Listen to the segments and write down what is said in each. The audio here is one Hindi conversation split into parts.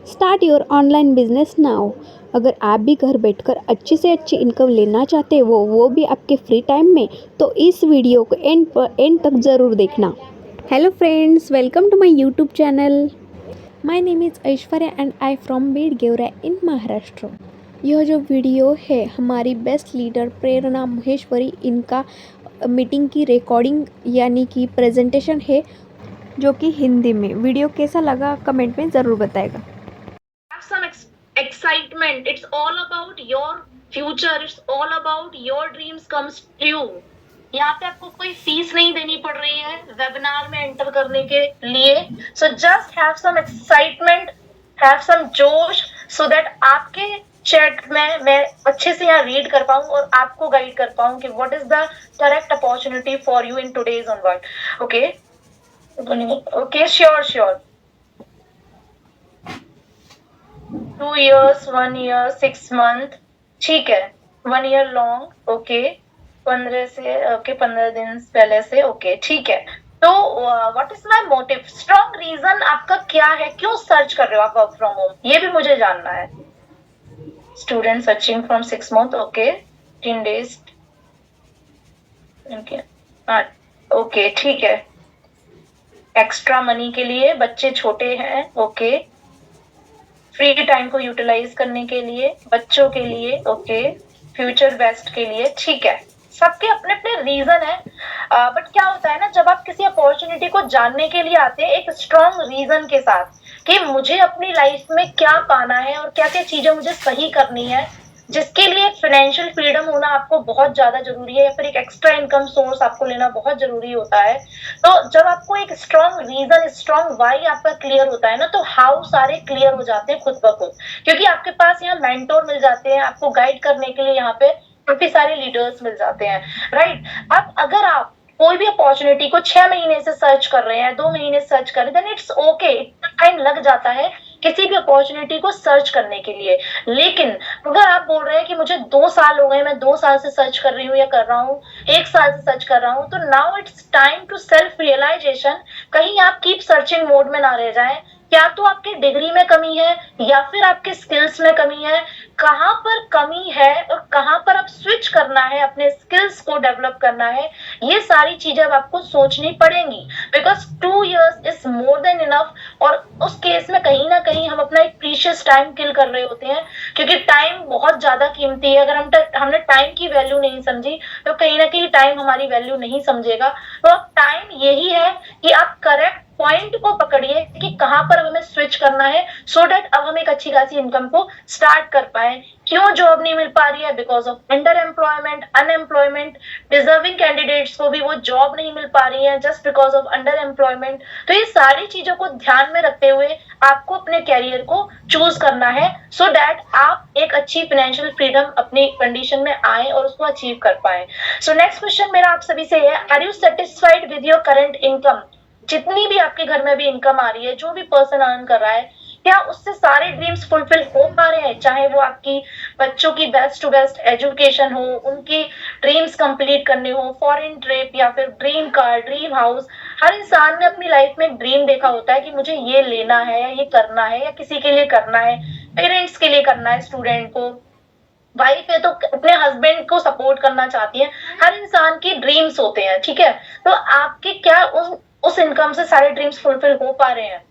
Start your online business now. अगर आप भी घर बैठकर अच्छी से अच्छी इनकम लेना चाहते हो वो भी आपके फ्री टाइम में, तो इस वीडियो को एंड तक ज़रूर देखना। Hello friends, welcome to my YouTube channel. My name is Aishwarya and I from Bedgewara in Maharashtra. यह जो वीडियो है हमारी बेस्ट लीडर प्रेरणा महेश्वरी इनका मीटिंग की रिकॉर्डिंग यानी कि प्रेजेंटेशन है, जो कि हिंदी में। वीडियो कैसा लगा कमेंट में ज़रूर बताएगा। Have some excitement. It's all about your future. It's all about your dreams comes true. यहाँ पे आपको कोई फीस नहीं देनी पड़ रही है वेबिनार में एंटर करने के लिए। So just have some excitement, have some जोश, सो दैट आपके चैट में मैं अच्छे से यहाँ रीड कर पाऊँ और आपको गाइड कर पाऊँ कि what is the correct opportunity for you in today's onward. Okay okay, sure. 2 years, 1 year, 6 month, ठीक है। 1 year long, ओके। 15 दिन पहले से, ओके, ठीक है। तो what is my motive, strong reason आपका क्या है, क्यों सर्च कर रहे हो आप वर्क फ्रॉम होम, ये भी मुझे जानना है। Student searching from 6 month, okay. 10 days, okay, ठीक है। एक्स्ट्रा मनी के लिए, बच्चे छोटे हैं, ओके। फ्री टाइम को यूटिलाइज करने के लिए, बच्चों के लिए, ओके। फ्यूचर बेस्ट के लिए, ठीक है। सबके अपने अपने रीजन है। बट क्या होता है ना, जब आप किसी अपॉर्चुनिटी को जानने के लिए आते हैं एक स्ट्रॉन्ग रीजन के साथ कि मुझे अपनी लाइफ में क्या पाना है और क्या क्या चीजें मुझे सही करनी है, जिसके लिए फाइनेंशियल फ्रीडम होना आपको बहुत ज्यादा जरूरी है या फिर एक एक्स्ट्रा इनकम सोर्स आपको लेना बहुत जरूरी होता है। तो जब आपको एक स्ट्रॉन्ग रीजन, स्ट्रॉन्ग वाई आपका क्लियर होता है ना, तो हाउ सारे क्लियर हो जाते हैं खुद ब खुद, क्योंकि आपके पास यहाँ मेंटोर मिल जाते हैं, आपको गाइड करने के लिए यहाँ पे काफी सारे लीडर्स मिल जाते हैं, राइट। अब अगर आप कोई भी अपॉर्चुनिटी को 6 महीने से सर्च कर रहे हैं, 2 महीने सर्च कर रहे हैं, देन इट्स ओके, इतना टाइम लग जाता है किसी भी अपॉर्चुनिटी को सर्च करने के लिए। लेकिन अगर आप बोल रहे हैं कि मुझे 2 साल हो गए, मैं 2 साल से सर्च कर रही हूँ या कर रहा हूँ, 1 साल से सर्च कर रहा हूँ, तो now it's time to self realisation. कहीं आप कीप सर्चिंग मोड में ना रह जाएं। क्या तो आपके डिग्री में कमी है या फिर आपके स्किल्स में कमी है, कहां पर कमी है और कहां पर आप स्विच करना है, अपने स्किल्स को डेवलप करना है, ये सारी चीजें अब आपको सोचनी पड़ेंगी। Because 2 years is more than enough. और उस केस में कहीं ना कहीं हम अपना एक प्रीशियस टाइम किल कर रहे होते हैं, क्योंकि टाइम बहुत ज्यादा कीमती है। अगर हमने टाइम की वैल्यू नहीं समझी तो कहीं ना कहीं टाइम हमारी वैल्यू नहीं समझेगा। तो अब टाइम यही है कि आप करेक्ट पॉइंट को पकड़िए कि कहां पर हमें स्विच करना है, सो दैट अब हम एक अच्छी खासी इनकम को स्टार्ट कर पाए। क्यों जॉब नहीं मिल पा रही है, because of under employment, unemployment. Deserving candidates को भी वो जॉब नहीं मिल पा रही है just because of under employment. तो ये सारी चीजों को ध्यान में रखते हुए आपको अपने कैरियर को चूज करना है, सो दैट आप एक अच्छी फाइनेंशियल फ्रीडम अपनी कंडीशन में आए और उसको अचीव कर पाए। सो नेक्स्ट क्वेश्चन मेरा आप सभी से है, are you satisfied with your current income. जितनी भी आपके घर में अभी इनकम आ रही है, जो भी पर्सन अर्न कर रहा है, क्या उससे सारे ड्रीम्स फुलफिल हो पा रहे हैं, चाहे वो आपकी बच्चों की बेस्ट टू बेस्ट एजुकेशन हो, उनकी ड्रीम्स कंप्लीट करने हो, फॉरेन ट्रिप या फिर ड्रीम कार, ड्रीम हाउस। हर इंसान ने अपनी लाइफ में एक ड्रीम देखा होता है कि मुझे ये लेना है या ये करना है, या किसी के लिए करना है, पेरेंट्स के लिए करना है, स्टूडेंट को, वाइफ है तो अपने हस्बैंड को सपोर्ट करना चाहती है। हर इंसान की ड्रीम्स होते हैं, ठीक है। तो आपके क्या उस इनकम से सारे ड्रीम्स फुलफिल हो पा रहे हैं?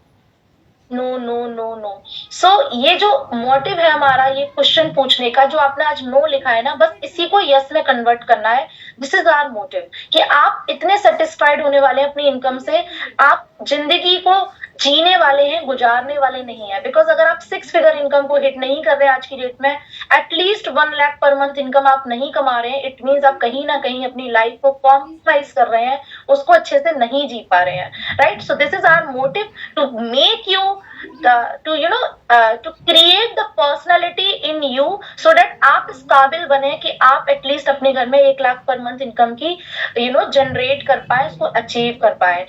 No no no no. So ये जो मोटिव है हमारा ये क्वेश्चन पूछने का, जो आपने आज नो लिखा है ना, बस इसी को यस में कन्वर्ट करना है। दिस इज आवर मोटिव कि आप इतने सेटिस्फाइड होने वाले हैं अपनी इनकम से, आप जिंदगी को जीने वाले हैं, गुजारने वाले नहीं है। बिकॉज अगर आप 6 फिगर इनकम को हिट नहीं कर रहे आज की डेट में, at least 1 lakh per month income आप नहीं कमा रहे हैं, इट मीन्स आप कहीं ना कहीं अपनी लाइफ को कॉम्प्रोमाइज कर रहे हैं, उसको अच्छे से नहीं जी पा रहे हैं, right. So this is our motive to make you to create the personality in you, so that आप इस काबिल बने कि आप एटलीस्ट अपने घर में 1 लाख पर मंथ इनकम की जनरेट कर पाए, उसको अचीव कर पाए।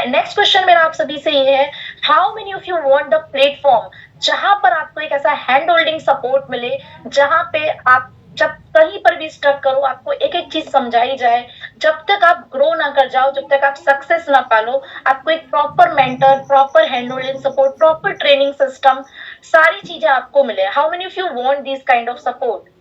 नेक्स्ट क्वेश्चन मेरा आप सभी से ये है, how many of you want the platform जहां पर आपको एक ऐसा हैंड होल्डिंग सपोर्ट मिले, जहां पे आप जब कहीं पर भी स्टक करो आपको एक एक चीज समझाई जाए, जब तक आप ग्रो ना कर जाओ, जब तक आप सक्सेस ना पालो, आपको एक proper mentor, proper hand holding support, proper training system, सारी चीजें आपको मिले। How many of you want this kind of support?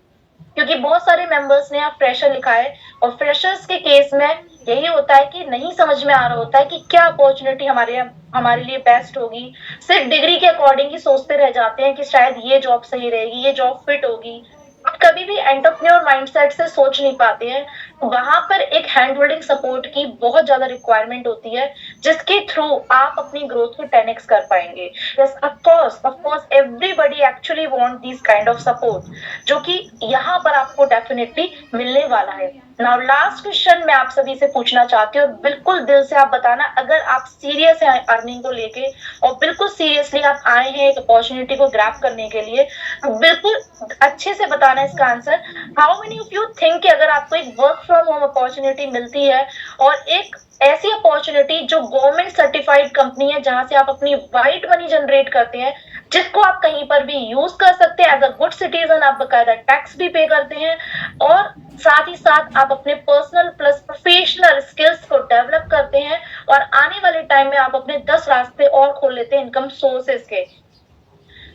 क्योंकि बहुत सारे मेंबर्स ने यहाँ फ्रेशर लिखा है और फ्रेशर्स के केस में यही होता है कि नहीं समझ में आ रहा होता है कि क्या अपॉर्चुनिटी हमारे लिए बेस्ट होगी। सिर्फ डिग्री के अकॉर्डिंग ही सोचते रह जाते हैं कि शायद ये जॉब सही रहेगी, ये जॉब फिट होगी। आप कभी भी एंटरप्रेन्योर माइंडसेट से सोच नहीं पाते हैं। वहां पर एक हैंड होल्डिंग सपोर्ट की बहुत ज्यादा रिक्वायरमेंट होती है, जिसके थ्रू आप अपनी ग्रोथ को 10x कर पाएंगे। Yes, of course everybody actually want this kind of support, जो कि यहाँ पर आपको डेफिनेटली मिलने वाला है। नाउ लास्ट क्वेश्चन मैं आप सभी से पूछना चाहती हूँ, बिल्कुल दिल से आप बताना अगर आप सीरियस हैं अर्निंग को लेके और बिल्कुल सीरियसली आप आए हैं एक अपॉर्चुनिटी को ग्रैब करने के लिए, तो बिल्कुल अच्छे से बताना इसका answer. How many of you think कि अगर आपको एक वर्क फ्रॉम होम अपॉर्चुनिटी मिलती है और एक ऐसी अपॉर्चुनिटी जो गवर्नमेंट सर्टिफाइड कंपनी है, जहां से आप अपनी व्हाइट मनी जनरेट करते हैं, जिसको आप कहीं पर भी यूज कर सकते हैं एज अ गुड सिटीजन, आप बकायदा टैक्स भी पे करते हैं और साथ ही साथ आप अपने पर्सनल प्लस प्रोफेशनल स्किल्स को डेवलप करते हैं और आने वाले टाइम में आप अपने 10 रास्ते और खोल लेते हैं इनकम सोर्सेस के।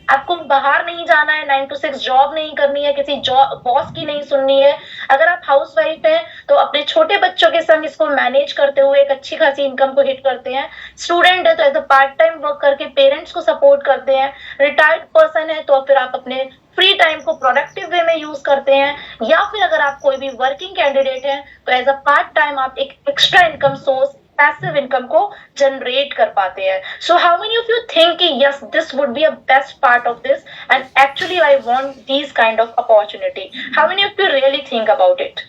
आपको बाहर नहीं जाना है, 9 to 6 जॉब नहीं करनी है, किसी जॉब बॉस की नहीं सुननी है। अगर आप हाउसवाइफ हैं तो अपने छोटे बच्चों के संग इसको मैनेज करते हुए एक अच्छी खासी इनकम को हिट करते हैं। स्टूडेंट है तो as a part time work करके पेरेंट्स को सपोर्ट करते हैं। रिटायर्ड पर्सन है तो फिर आप अपने फ्री टाइम को प्रोडक्टिव वे में यूज करते हैं, या फिर अगर आप कोई भी वर्किंग कैंडिडेट हैं तो एज अ पार्ट टाइम आप एक extra income source, passive income को जनरेट कर पाते हैं। So how many of you think yes this would be a best part of this and actually I want this kind of opportunity? How many of you really think about it?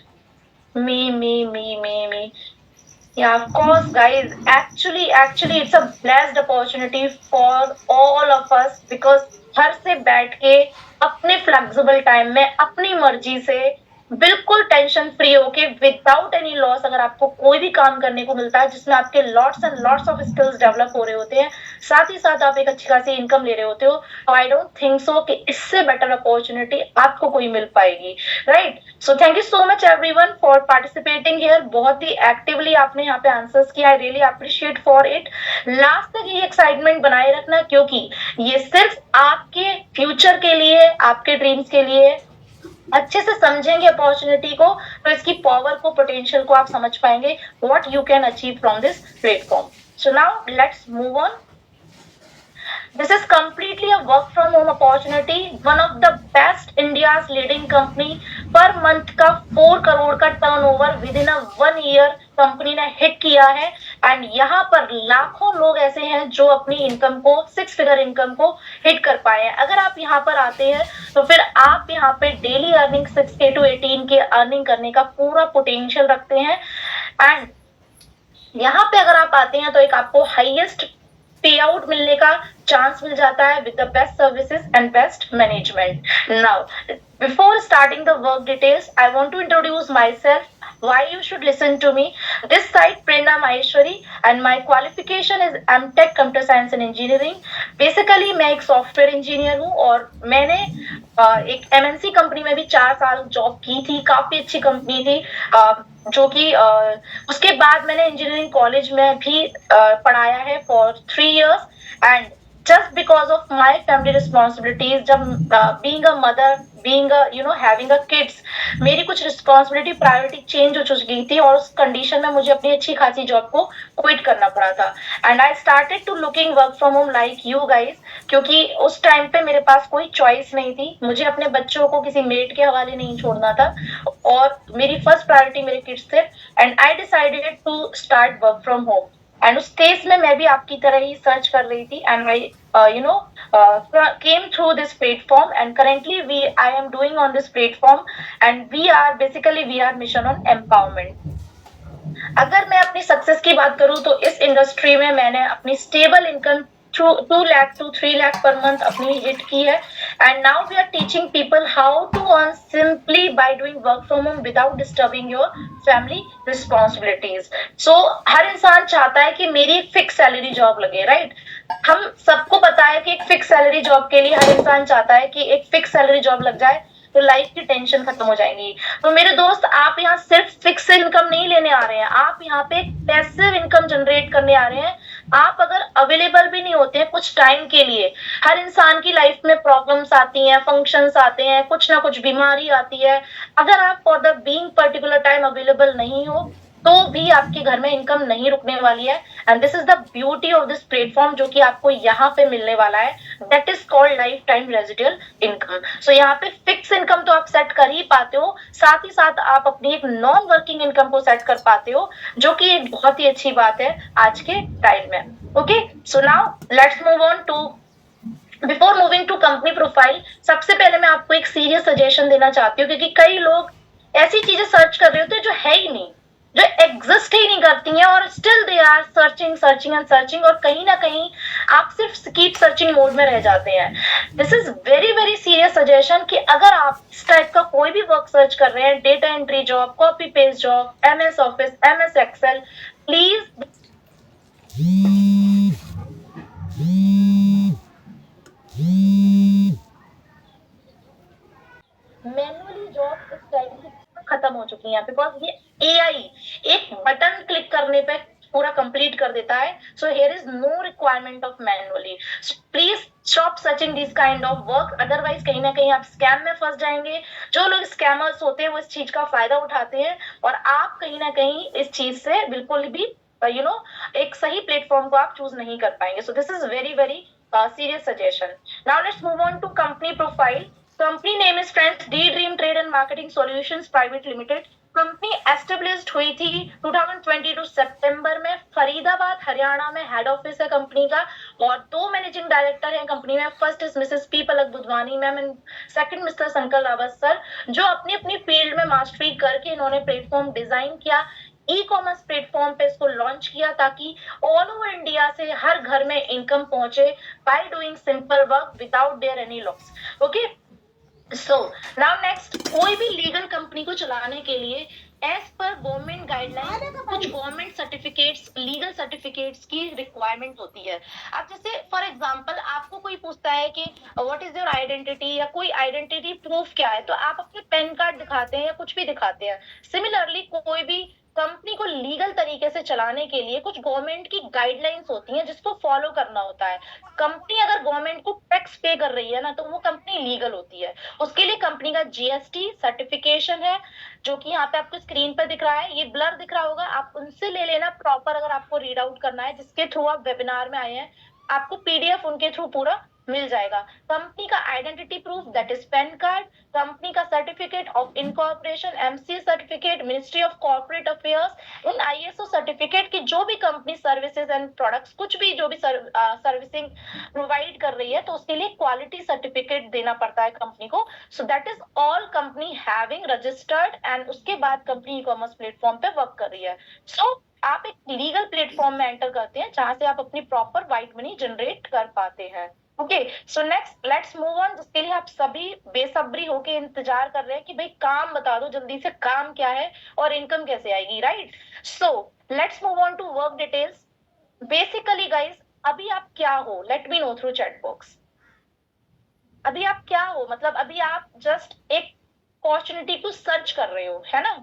Me. Yeah, of course, guys. Actually, it's a blessed opportunity for all of us because घर से बैठ के अपने फ्लेक्सिबल टाइम में अपनी मर्जी से बिल्कुल टेंशन फ्री होके विदाउट एनी लॉस अगर आपको कोई भी काम करने को मिलता है जिसमें आपके lots and lots of skills develop हो रहे होते हैं, साथ ही साथ आप एक अच्छी खासी इनकम ले रहे होते हो, आई डोंट थिंक सो कि इससे बेटर अपॉर्चुनिटी आपको कोई मिल पाएगी, right? So thank you so much everyone for participating here. बहुत ही एक्टिवली आपने यहाँ पे आंसर्स किया, I really appreciate for it. Last तक ये एक्साइटमेंट बनाए रखना क्योंकि ये सिर्फ आपके फ्यूचर के लिए, आपके ड्रीम्स के लिए अच्छे से समझेंगे अपॉर्चुनिटी को तो इसकी पावर को, पोटेंशियल को आप समझ पाएंगे, what you can achieve from this platform. So now let's move on. This is completely a work from home opportunity. One of the best India's leading company, per month का 4 करोड़ का turnover within a 1 year company ने हिट किया है एंड यहाँ पर लाखों लोग ऐसे हैं जो अपनी इनकम को, 6 फिगर इनकम को हिट कर पाए हैं। अगर आप यहाँ पर आते हैं तो फिर आप यहाँ पे डेली अर्निंग 6K to 18 के अर्निंग करने का पूरा पोटेंशियल रखते हैं एंड यहाँ पे अगर आप आते हैं तो एक आपको हाईएस्ट पे आउट मिलने का चांस मिल जाता है with the best services and best management. Now, before starting the work details, I want to introduce myself. Why you should listen to me? This side Prerna Maheshwari and my qualification is M.Tech Computer Science and Engineering. Basically मैं एक सॉफ्टवेयर इंजीनियर हूँ और मैंने एक MNC कंपनी में भी 4 साल जॉब की थी, काफी अच्छी कंपनी थी, जो कि उसके बाद मैंने इंजीनियरिंग कॉलेज में भी पढ़ाया है for 3 years and just because of my family responsibilities, जब being a mother, being a having a kids, मेरी कुछ responsibility priority change हो चुकी थी और उस कंडीशन में मुझे अपनी अच्छी खासी जॉब को क्विट करना पड़ा था and I started to looking work from home like you guys, क्योंकि उस टाइम पे मेरे पास कोई चॉइस नहीं थी, मुझे अपने बच्चों को किसी मेड के हवाले नहीं छोड़ना था और मेरी फर्स्ट प्रायोरिटी मेरे किड्स थे and I decided to start work from home and उस केस में मैं भी आपकी तरह ही सर्च कर रही थी and I came through this platform and currently I am doing on this platform and we are mission on empowerment. अगर मैं अपनी सक्सेस की बात करूं तो इस इंडस्ट्री में मैंने अपनी stable income 2 lakh to 3 lakh per month अपनी हिट की है and now we are teaching people how to earn simply by doing work from home without disturbing your family responsibilities. So हर इंसान चाहता है कि मेरी एक फिक्स सैलरी जॉब लगे, राइट? हम सबको पता है कि एक फिक्स सैलरी जॉब के लिए हर इंसान चाहता है कि एक फिक्स सैलरी जॉब लग जाए तो लाइफ की टेंशन खत्म हो जाएंगी। तो मेरे दोस्त, आप यहाँ सिर्फ फिक्स इनकम नहीं लेने आ रहे हैं, आप यहाँ पे एक पैसिव इनकम जनरेट करने आ रहे हैं आप अगर अवेलेबल भी नहीं होते हैं कुछ टाइम के लिए, हर इंसान की लाइफ में प्रॉब्लम्स आती हैं, फंक्शंस आते हैं, कुछ ना कुछ बीमारी आती है। अगर आप for the being particular time available नहीं हो, तो भी आपके घर में इनकम नहीं रुकने वाली है। And this is the beauty of this platform जो कि आपको यहाँ पे मिलने वाला है। That is called life time residual income. So यहाँ पे फिक्स इनकम तो आप सेट कर ही पाते हो, साथ ही साथ आप अपनी एक नॉन वर्किंग इनकम को सेट कर पाते हो, जो कि एक बहुत ही अच्छी बात है आज के टाइम में। Okay, so now let's move on to, before moving to company profile, सबसे पहले मैं आपको एक सीरियस सजेशन देना चाहती हूँ, क्योंकि कई लोग ऐसी चीजें सर्च कर रहे होते हैं जो है ही नहीं, जो एग्जिस्ट ही नहीं करती हैं, और still they are searching searching and searching, और कहीं ना कहीं आप सिर्फ कीप सर्चिंग मोड में रह जाते हैं। This is very very serious suggestion कि अगर आप इस टाइप का कोई भी वर्क सर्च कर रहे हैं, data entry job, copy paste job, MS office, MS excel, please manually job इस टाइम की खत्म हो चुकी है, बिकॉज ये AI एक बटन क्लिक करने पे पूरा कंप्लीट कर देता है। So here is no requirement of manually. Please stop searching this kind of work, otherwise कहीं ना कहीं आप स्कैम में फंस जाएंगे। जो लोग स्कैमर्स होते हैं वो इस चीज का फायदा उठाते हैं, और आप कहीं ना कहीं इस चीज से बिल्कुल भी एक सही प्लेटफॉर्म को आप चूज नहीं कर पाएंगे। सो this is very very serious suggestion. Now let's move on to company profile. Company name is friends D Dream Trade and Marketing Solutions Private Limited. Company established हुई थी 2022 सितंबर में, फरीदाबाद हरियाणा में हेड ऑफिस है कंपनी का, और 2 मैनेजिंग डायरेक्टर हैं कंपनी में। First is Mrs P Palak Budhwani ma'am and second mister Shankar Rawat sir, जो अपनी अपनी फील्ड में मास्टरी करके इन्होंने प्लेटफॉर्म डिजाइन किया, ई कॉमर्स प्लेटफॉर्म पे इसको लॉन्च किया, ताकि ऑल ओवर इंडिया से हर घर में इनकम पहुंचे by doing simple work without their any loss. Okay, so now next, कोई भी लीगल कंपनी को चलाने के लिए एज पर गवर्नमेंट गाइडलाइन कुछ गवर्नमेंट सर्टिफिकेट्स, लीगल सर्टिफिकेट्स की रिक्वायरमेंट होती है। अब जैसे फॉर एग्जांपल आपको कोई पूछता है कि व्हाट इज योर आइडेंटिटी, या कोई आइडेंटिटी प्रूफ क्या है, तो आप अपने पैन कार्ड दिखाते हैं या कुछ भी दिखाते हैं। सिमिलरली कोई भी कंपनी को लीगल तरीके से चलाने के लिए कुछ गवर्नमेंट की गाइडलाइंस होती हैं जिसको फॉलो करना होता है। कंपनी अगर गवर्नमेंट को टैक्स पे कर रही है ना, तो वो कंपनी लीगल होती है। उसके लिए कंपनी का GST सर्टिफिकेशन है, जो कि यहाँ पे आपको स्क्रीन पर दिख रहा है, ये ब्लर दिख रहा होगा, आप उनसे ले लेना प्रॉपर, अगर आपको रीड आउट करना है, जिसके थ्रू आप वेबिनार में आए हैं, आपको PDF उनके थ्रू पूरा मिल जाएगा। कंपनी का identity proof that is PAN card, company का certificate of incorporation MCA certificate, ministry of corporate affairs, in ISO certificate की जो भी कंपनी सर्विसेज एंड प्रोडक्ट्स कुछ भी जो भी सर्विसिंग प्रोवाइड कर रही है, तो उसके लिए क्वालिटी सर्टिफिकेट देना पड़ता है कंपनी को। So that is all company having registered, and उसके बाद कंपनी ई कॉमर्स प्लेटफॉर्म पे वर्क कर रही है। सो आप एक लीगल प्लेटफॉर्म में एंटर करते हैं जहां से आप अपनी प्रॉपर व्हाइट मनी जनरेट कर पाते हैं। Okay, so next let's move on, जिसके लिए आप सभी बेसब्री होके इंतजार कर रहे हैं कि भाई काम बता दो जल्दी से, काम क्या है और इनकम कैसे आएगी, right? So let's move on to work details. Basically guys, अभी आप क्या हो, let me know through chat box. अभी आप क्या हो, मतलब अभी आप जस्ट एक अपॉर्चुनिटी को सर्च कर रहे हो, है ना?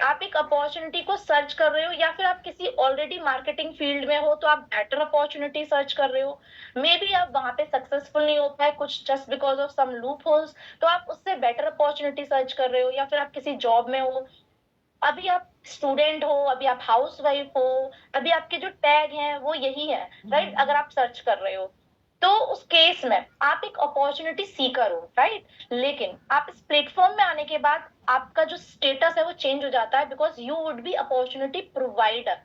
आप एक अपॉर्चुनिटी को सर्च कर रहे हो, या फिर आप किसी ऑलरेडी मार्केटिंग फील्ड में हो तो आप बेटर अपॉर्चुनिटी सर्च कर रहे हो। मे बी आप वहां पे सक्सेसफुल नहीं हो पाए कुछ, just because of some loop holes, तो आप उससे बेटर अपॉर्चुनिटी सर्च कर रहे हो, या फिर आप किसी जॉब में हो, अभी आप स्टूडेंट हो, अभी आप हाउस वाइफ हो, अभी आपके जो टैग हैं वो यही है, राइट? अगर आप सर्च कर रहे हो तो उस केस में आप एक अपॉर्चुनिटी सीकर हो, राइट? लेकिन आप इस प्लेटफॉर्म में आने के बाद आपका जो स्टेटस है वो चेंज हो जाता है, because you would be opportunity provider.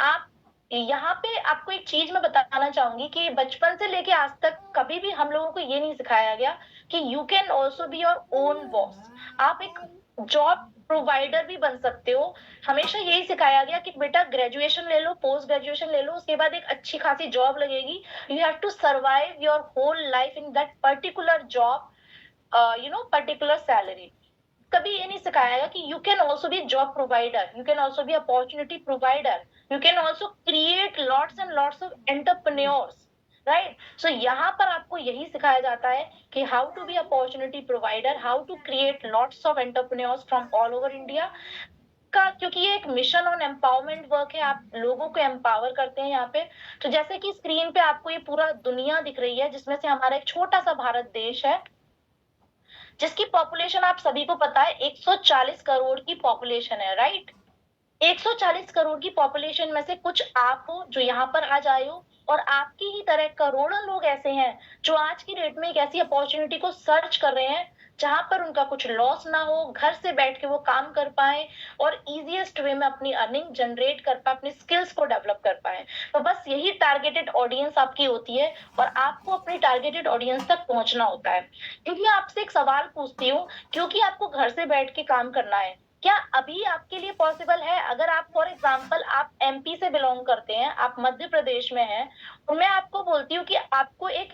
आप यहाँ पे आपको एक चीज मैं बताना चाहूंगी कि बचपन से लेके आज तक कभी भी हम लोगों को ये नहीं सिखाया गया कि you can also be your own boss. आप एक जॉब प्रोवाइडर भी बन सकते हो। हमेशा यही सिखाया गया कि बेटा ग्रेजुएशन ले लो, पोस्ट ग्रेजुएशन ले लो, उसके बाद एक अच्छी खासी जॉब लगेगी, you have to survive your whole life in that particular job, particular salary. कभी ये नहीं सिखाया गया कि you can also be job provider, you can also be opportunity provider, you can also create lots and lots of entrepreneurs, right? So यहाँ पर आपको यही सिखाया जाता है कि how to be opportunity provider, how to create lots of entrepreneurs from all over India, आपका, क्योंकि ये एक मिशन ऑन एम्पावरमेंट वर्क है, आप लोगों को एम्पावर करते हैं यहाँ पे। तो जैसे कि स्क्रीन पे आपको ये पूरा दुनिया दिख रही है, जिसमें से हमारा एक छोटा सा भारत देश है, जिसकी पॉपुलेशन आप सभी को पता है 140 करोड़ की पॉपुलेशन है, राइट। 140 करोड़ की पॉपुलेशन में से कुछ आप हो जो यहाँ पर आज आए हो, और आपकी ही तरह करोड़ों लोग ऐसे हैं जो आज की डेट में एक ऐसी अपॉर्चुनिटी को सर्च कर रहे हैं जहां पर उनका कुछ लॉस ना हो, घर से बैठ के वो काम कर पाए और इजीएस्ट वे में अपनी अर्निंग जनरेट कर पाए, अपनी स्किल्स को डेवलप कर पाए। तो बस यही टारगेटेड ऑडियंस आपकी होती है और आपको अपनी टारगेटेड ऑडियंस तक पहुंचना होता है। क्योंकि आपसे एक सवाल पूछती हूँ, क्योंकि आपको घर से बैठ के काम करना है, क्या अभी आपके लिए पॉसिबल है? अगर आप फॉर एग्जांपल आप एमपी से बिलोंग करते हैं, आप मध्य प्रदेश में हैं, तो मैं आपको बोलती हूँ कि आपको एक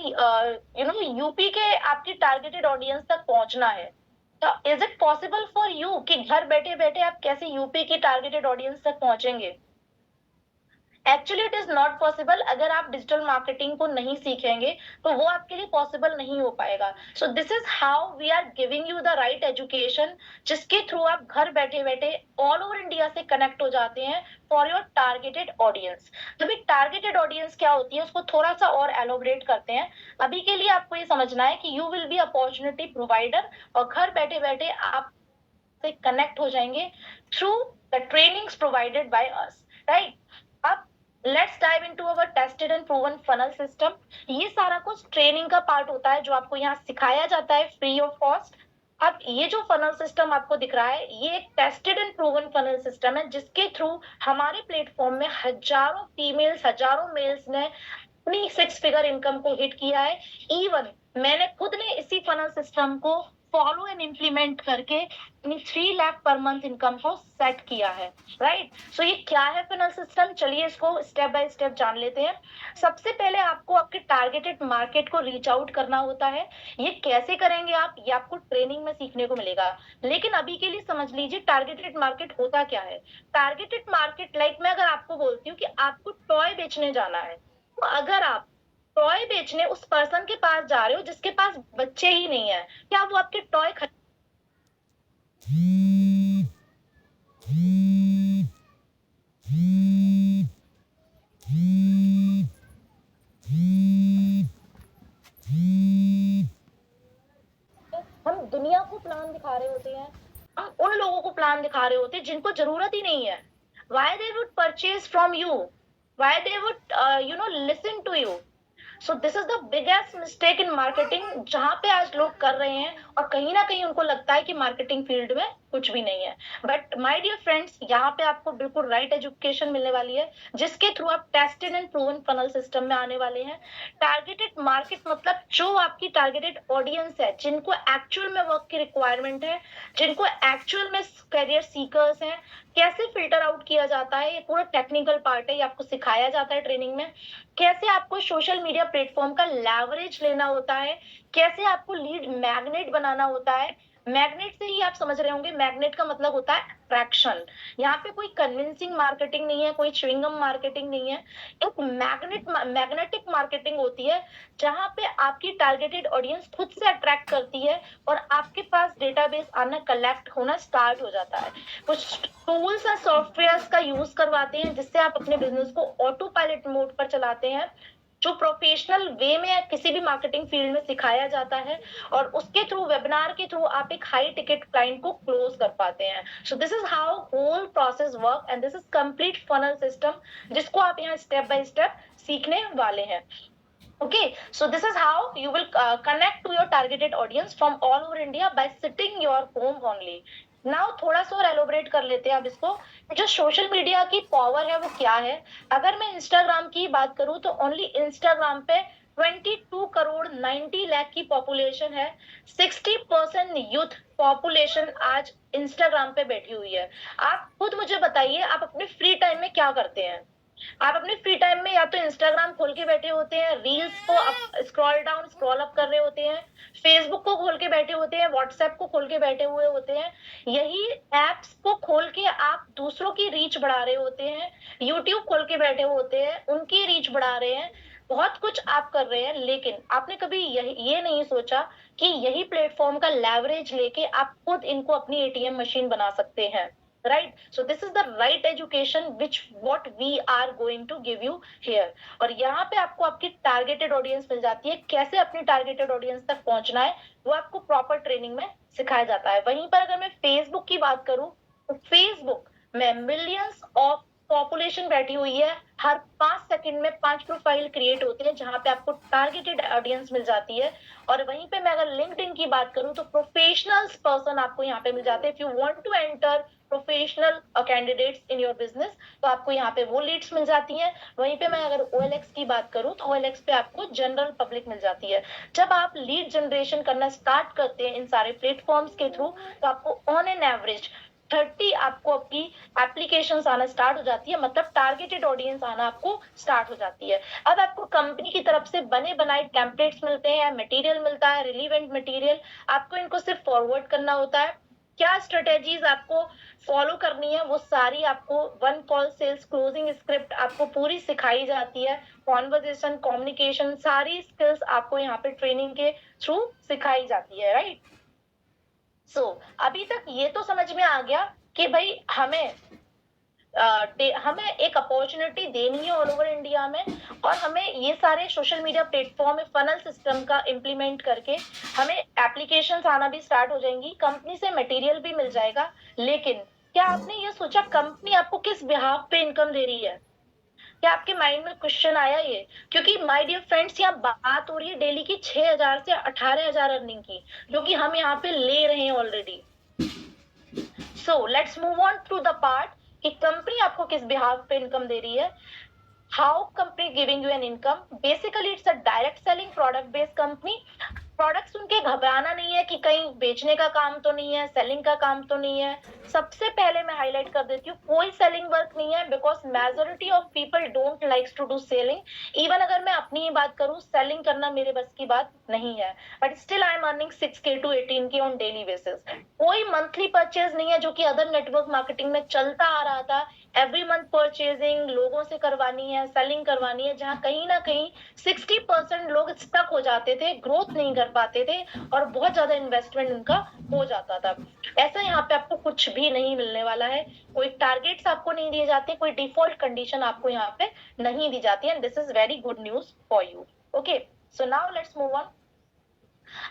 यूपी के आपकी टारगेटेड ऑडियंस तक पहुंचना है। तो is it possible for you कि घर बैठे बैठे आप कैसे यूपी की टारगेटेड ऑडियंस तक पहुंचेंगे? Actually it is not possible. अगर आप डिजिटल मार्केटिंग को नहीं सीखेंगे तो वो आपके लिए पॉसिबल नहीं हो पाएगा। So this is how we are giving you the right education, जिसके थ्रू आप घर बैठे बैठे ऑल ओवर इंडिया से कनेक्ट हो जाते हैं फॉर योर टारगेटेड ऑडियंस। अभी टारगेटेड ऑडियंस क्या होती है उसको थोड़ा सा और एलोबरेट करते हैं। अभी के लिए आपको ये समझना है कि you will be opportunity provider, और घर बैठे बैठे आप से कनेक्ट हो जाएंगे through the trainings provided by us, right. अब let's dive into our tested and proven funnel system. ये सारा कुछ ट्रेनिंग का पार्ट होता है जो आपको यहाँ सिखाया जाता है फ्री ऑफ कॉस्ट। अब ये जो फनल सिस्टम आपको दिख रहा है, ये एक tested and proven funnel system है, जिसके थ्रू हमारे प्लेटफॉर्म में हजारों फीमेल्स, हजारों मेल्स ने अपनी 6 फिगर इनकम को हिट किया है। इवन मैंने खुद ने इसी फनल सिस्टम को फॉलो एंड इम्प्लीमेंट करके अपनी 3 लाख पर मंथ इनकम को सेट किया है, राइट। सो ये क्या है फनल सिस्टम, चलिए इसको स्टेप बाय स्टेप जान लेते हैं। सबसे पहले आपको आपके टारगेटेड मार्केट को रीच आउट करना होता है। ये कैसे करेंगे आप, ये आपको ट्रेनिंग में सीखने को मिलेगा। लेकिन अभी के लिए समझ लीजिए टारगेटेड मार्केट होता क्या है। टारगेटेड मार्केट लाइक मैं अगर आपको बोलती हूँ कि आपको टॉय बेचने जाना है, तो अगर आप टॉय बेचने उस पर्सन के पास जा रहे हो जिसके पास बच्चे ही नहीं है, क्या वो आपके टॉय हम दुनिया को प्लान दिखा रहे होते हैं, हम उन लोगों को प्लान दिखा रहे होते हैं जिनको जरूरत ही नहीं है। Why they would purchase from you? Why they would listen to you? So this is the biggest mistake in marketing, जहां पे आज लोग कर रहे हैं और कहीं ना कहीं उनको लगता है कि मार्केटिंग फील्ड में कुछ भी नहीं है। बट माय डियर फ्रेंड्स, यहाँ पे आपको बिल्कुल राइट एजुकेशन मिलने वाली है, जिसके थ्रू आप tested and proven funnel system में आने वाले हैं। टारगेटेड मार्केट मतलब जो आपकी टारगेटेड ऑडियंस है, जिनको एक्चुअल में वर्क की रिक्वायरमेंट है, जिनको एक्चुअल में करियर सीकर्स हैं, कैसे फिल्टर आउट किया जाता है, ये पूरा टेक्निकल पार्ट है, ये आपको सिखाया जाता है ट्रेनिंग में। कैसे आपको सोशल मीडिया प्लेटफॉर्म का लेवरेज लेना होता है, कैसे आपको लीड मैग्नेट बनाना होता है। मैग्नेट से ही आप समझ रहे होंगे, मैग्नेट का मतलब होता है अट्रैक्शन। यहाँ पे कोई कन्विंसिंग मार्केटिंग नहीं है, कोई च्युइंगम मार्केटिंग नहीं है, एक मैग्नेटिक मार्केटिंग होती है, जहां पे आपकी टारगेटेड ऑडियंस खुद से अट्रैक्ट करती है और आपके पास डेटाबेस आना, कलेक्ट होना स्टार्ट हो जाता है। कुछ टूल्स और सॉफ्टवेयर का यूज करवाते हैं जिससे आप अपने बिजनेस को ऑटो पायलट मोड पर चलाते हैं, जो प्रोफेशनल वे में किसी भी मार्केटिंग फील्ड में सिखाया जाता है, और उसके थ्रू, वेबिनार के थ्रू आप एक हाई टिकट क्लाइंट को क्लोज कर पाते हैं। So this is how whole process work and this is complete funnel system, जिसको आप यहाँ स्टेप बाय स्टेप सीखने वाले हैं। Okay, so this is how you will connect to your targeted audience from all over India by sitting your home only. Now थोड़ा सा और एलोबरेट कर लेते हैं अब इसको, जो सोशल मीडिया की पावर है वो क्या है। अगर मैं इंस्टाग्राम की बात करूं तो ओनली इंस्टाग्राम पे 22 करोड़ 90 लाख की पॉपुलेशन है। 60% यूथ पॉपुलेशन आज इंस्टाग्राम पे बैठी हुई है। आप खुद मुझे बताइए, आप अपने फ्री टाइम में क्या करते हैं? आप अपने फ्री टाइम में या तो इंस्टाग्राम खोल के बैठे होते हैं, रील्स को स्क्रॉल डाउन स्क्रॉल अप कर रहे होते हैं, फेसबुक को खोल के बैठे होते हैं, व्हाट्सएप को खोल के बैठे हुए होते हैं, यही एप्स को खोल के आप दूसरों की रीच बढ़ा रहे होते हैं, यूट्यूब खोल के बैठे होते हैं, उनकी रीच बढ़ा रहे हैं, बहुत कुछ आप कर रहे हैं। लेकिन आपने कभी ये नहीं सोचा कि यही प्लेटफॉर्म का लेवरेज लेके आप खुद इनको अपनी एटीएम मशीन बना सकते हैं, right? So this is the right education which what we are going to give you here. और यहाँ पे आपको आपकी टारगेटेड ऑडियंस मिल जाती है, कैसे अपनी टारगेटेड ऑडियंस तक पहुंचना है वो आपको प्रॉपर ट्रेनिंग में सिखाया जाता है। वहीं पर अगर मैं फेसबुक की बात करूं तो फेसबुक में मिलियंस ऑफ पॉपुलेशन बैठी हुई है, हर 5 सेकंड में 5 प्रोफाइल क्रिएट होते हैं जहां पे आपको टारगेटेड ऑडियंस मिल जाती है। और वहीं पे मैं अगर लिंक्डइन की बात करूं तो प्रोफेशनल्स पर्सन आपको यहाँ पे मिल जाते हैं। If you want to enter professional candidates in your business तो आपको यहाँ पे वो लीड्स मिल जाती हैं। वहीं पे मैं अगर OLX की बात करूं तो OLX पे आपको जनरल पब्लिक मिल जाती है। जब आप लीड जनरेशन करना स्टार्ट करते हैं इन सारे प्लेटफॉर्म्स के थ्रू तो आपको ऑन एन एवरेज 30 आपको आपकी एप्लीकेशंस आना स्टार्ट हो जाती है, मतलब टारगेटेड ऑडियंस आना आपको स्टार्ट हो जाती है। अब आपको कंपनी की तरफ से बने बनाए टेम्पलेट्स मिलते हैं, मटेरियल मिलता है, रिलीवेंट मटेरियल, आपको इनको सिर्फ फॉरवर्ड करना होता है। क्या स्ट्रेटेजीज आपको फॉलो करनी है वो सारी आपको one call sales closing script आपको पूरी सिखाई जाती है। कॉन्वर्जेशन, कम्युनिकेशन, सारी स्किल्स आपको यहाँ पे ट्रेनिंग के थ्रू सिखाई जाती है, राइट? सो अभी तक ये तो समझ में आ गया कि भाई हमें एक अपॉर्चुनिटी देनी है ऑल ओवर इंडिया में, और हमें ये सारे सोशल मीडिया प्लेटफॉर्म में फनल सिस्टम का इम्प्लीमेंट करके हमें एप्लीकेशंस आना भी स्टार्ट हो जाएंगी, कंपनी से मटेरियल भी मिल जाएगा। लेकिन क्या आपने ये सोचा कंपनी आपको किस बिहाफ पे इनकम दे रही है? क्या आपके माइंड में क्वेश्चन आया ये? क्योंकि माय डियर फ्रेंड्स यहाँ बात हो रही है डेली की 6,000 से 18,000 अर्निंग की, जो कि हम यहाँ पे ले रहे हैं already. So let's move on to the part कि कंपनी आपको किस बिहाफ पे इनकम दे रही है। How company giving you an income? Basically it's a direct selling product based company. Product सुन के घबराना नहीं है कि कहीं बेचने का काम तो नहीं है, सेलिंग का काम तो नहीं है। सबसे पहले मैं हाईलाइट कर देती हूँ, कोई सेलिंग वर्क नहीं है, because majority of people don't likes to do selling. Even अगर मैं अपनी ही बात करूँ, सेलिंग करना मेरे बस की बात नहीं है, but still I am earning 6K to 18K on daily basis. कोई मंथली परचेज नहीं है जो कि अदर नेटवर्क मार्केटिंग में चलता आ रहा था। एवरी मंथ परचेजिंग लोगों से करवानी है, सेलिंग करवानी है, जहां कहीं ना कहीं 60% लोग स्टक हो जाते थे, ग्रोथ नहीं कर पाते थे और बहुत ज्यादा इन्वेस्टमेंट उनका हो जाता था। ऐसा यहाँ पे आपको कुछ भी नहीं मिलने वाला है, कोई टारगेट्स आपको नहीं दिए जाते, कोई डिफॉल्ट कंडीशन आपको यहाँ पे नहीं दी जाती है। This is very good news for you. Okay, so now let's move on.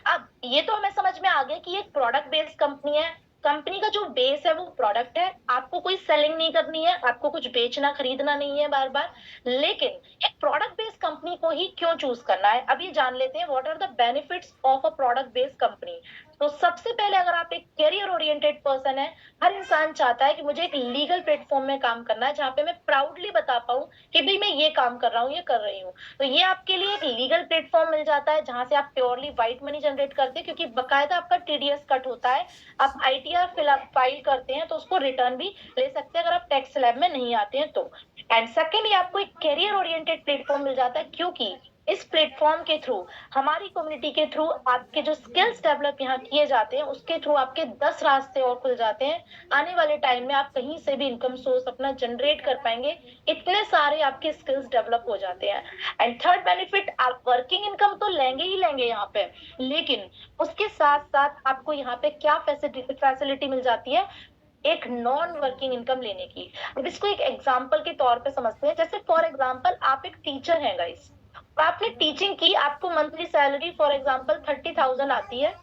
अब ये तो हमें समझ में आ गया कि ये एक प्रोडक्ट बेस्ड कंपनी है। कंपनी का जो बेस है वो प्रोडक्ट है, आपको कोई सेलिंग नहीं करनी है, आपको कुछ बेचना खरीदना नहीं है बार बार। लेकिन एक प्रोडक्ट बेस्ड कंपनी को ही क्यों चूज करना है, अब ये जान लेते हैं what are the benefits of a product based company. तो सबसे पहले अगर आप एक कैरियर ओरिएंटेड पर्सन है, हर इंसान चाहता है कि मुझे एक लीगल प्लेटफॉर्म में काम करना है जहां पे मैं प्राउडली बता पाऊं कि भाई मैं ये काम कर रहा हूँ, ये कर रही हूँ। तो ये आपके लिए एक लीगल प्लेटफॉर्म मिल जाता है जहां से आप प्योरली व्हाइट मनी जनरेट करते हैं, क्योंकि बकायदा आपका TDS कट होता है। आप ITR फाइल करते हैं तो उसको रिटर्न भी ले सकते हैं अगर आप टैक्स लैब में नहीं आते हैं तो। एंड सेकेंडली आपको एक कैरियर ओरिएंटेड प्लेटफॉर्म मिल जाता है, क्योंकि इस प्लेटफॉर्म के थ्रू, हमारी कम्युनिटी के थ्रू आपके जो स्किल्स डेवलप यहाँ किए जाते हैं उसके थ्रू आपके 10 रास्ते और खुल जाते हैं। आने वाले टाइम में आप कहीं से भी इनकम सोर्स अपना जनरेट कर पाएंगे, इतने सारे आपके स्किल्स डेवलप हो जाते हैं। एंड थर्ड बेनिफिट, आप वर्किंग इनकम तो लेंगे ही लेंगे यहाँ पे, लेकिन उसके साथ साथ आपको यहाँ पे क्या फैसिलिटी मिल जाती है, एक नॉन वर्किंग इनकम लेने की। अब इसको एक एग्जांपल के तौर पे समझते हैं। जैसे फॉर एग्जांपल आप एक टीचर हैं गाइस, आपने टीचिंग की, आपको मंथली सैलरी फॉर एग्जांपल 30,000 आती है,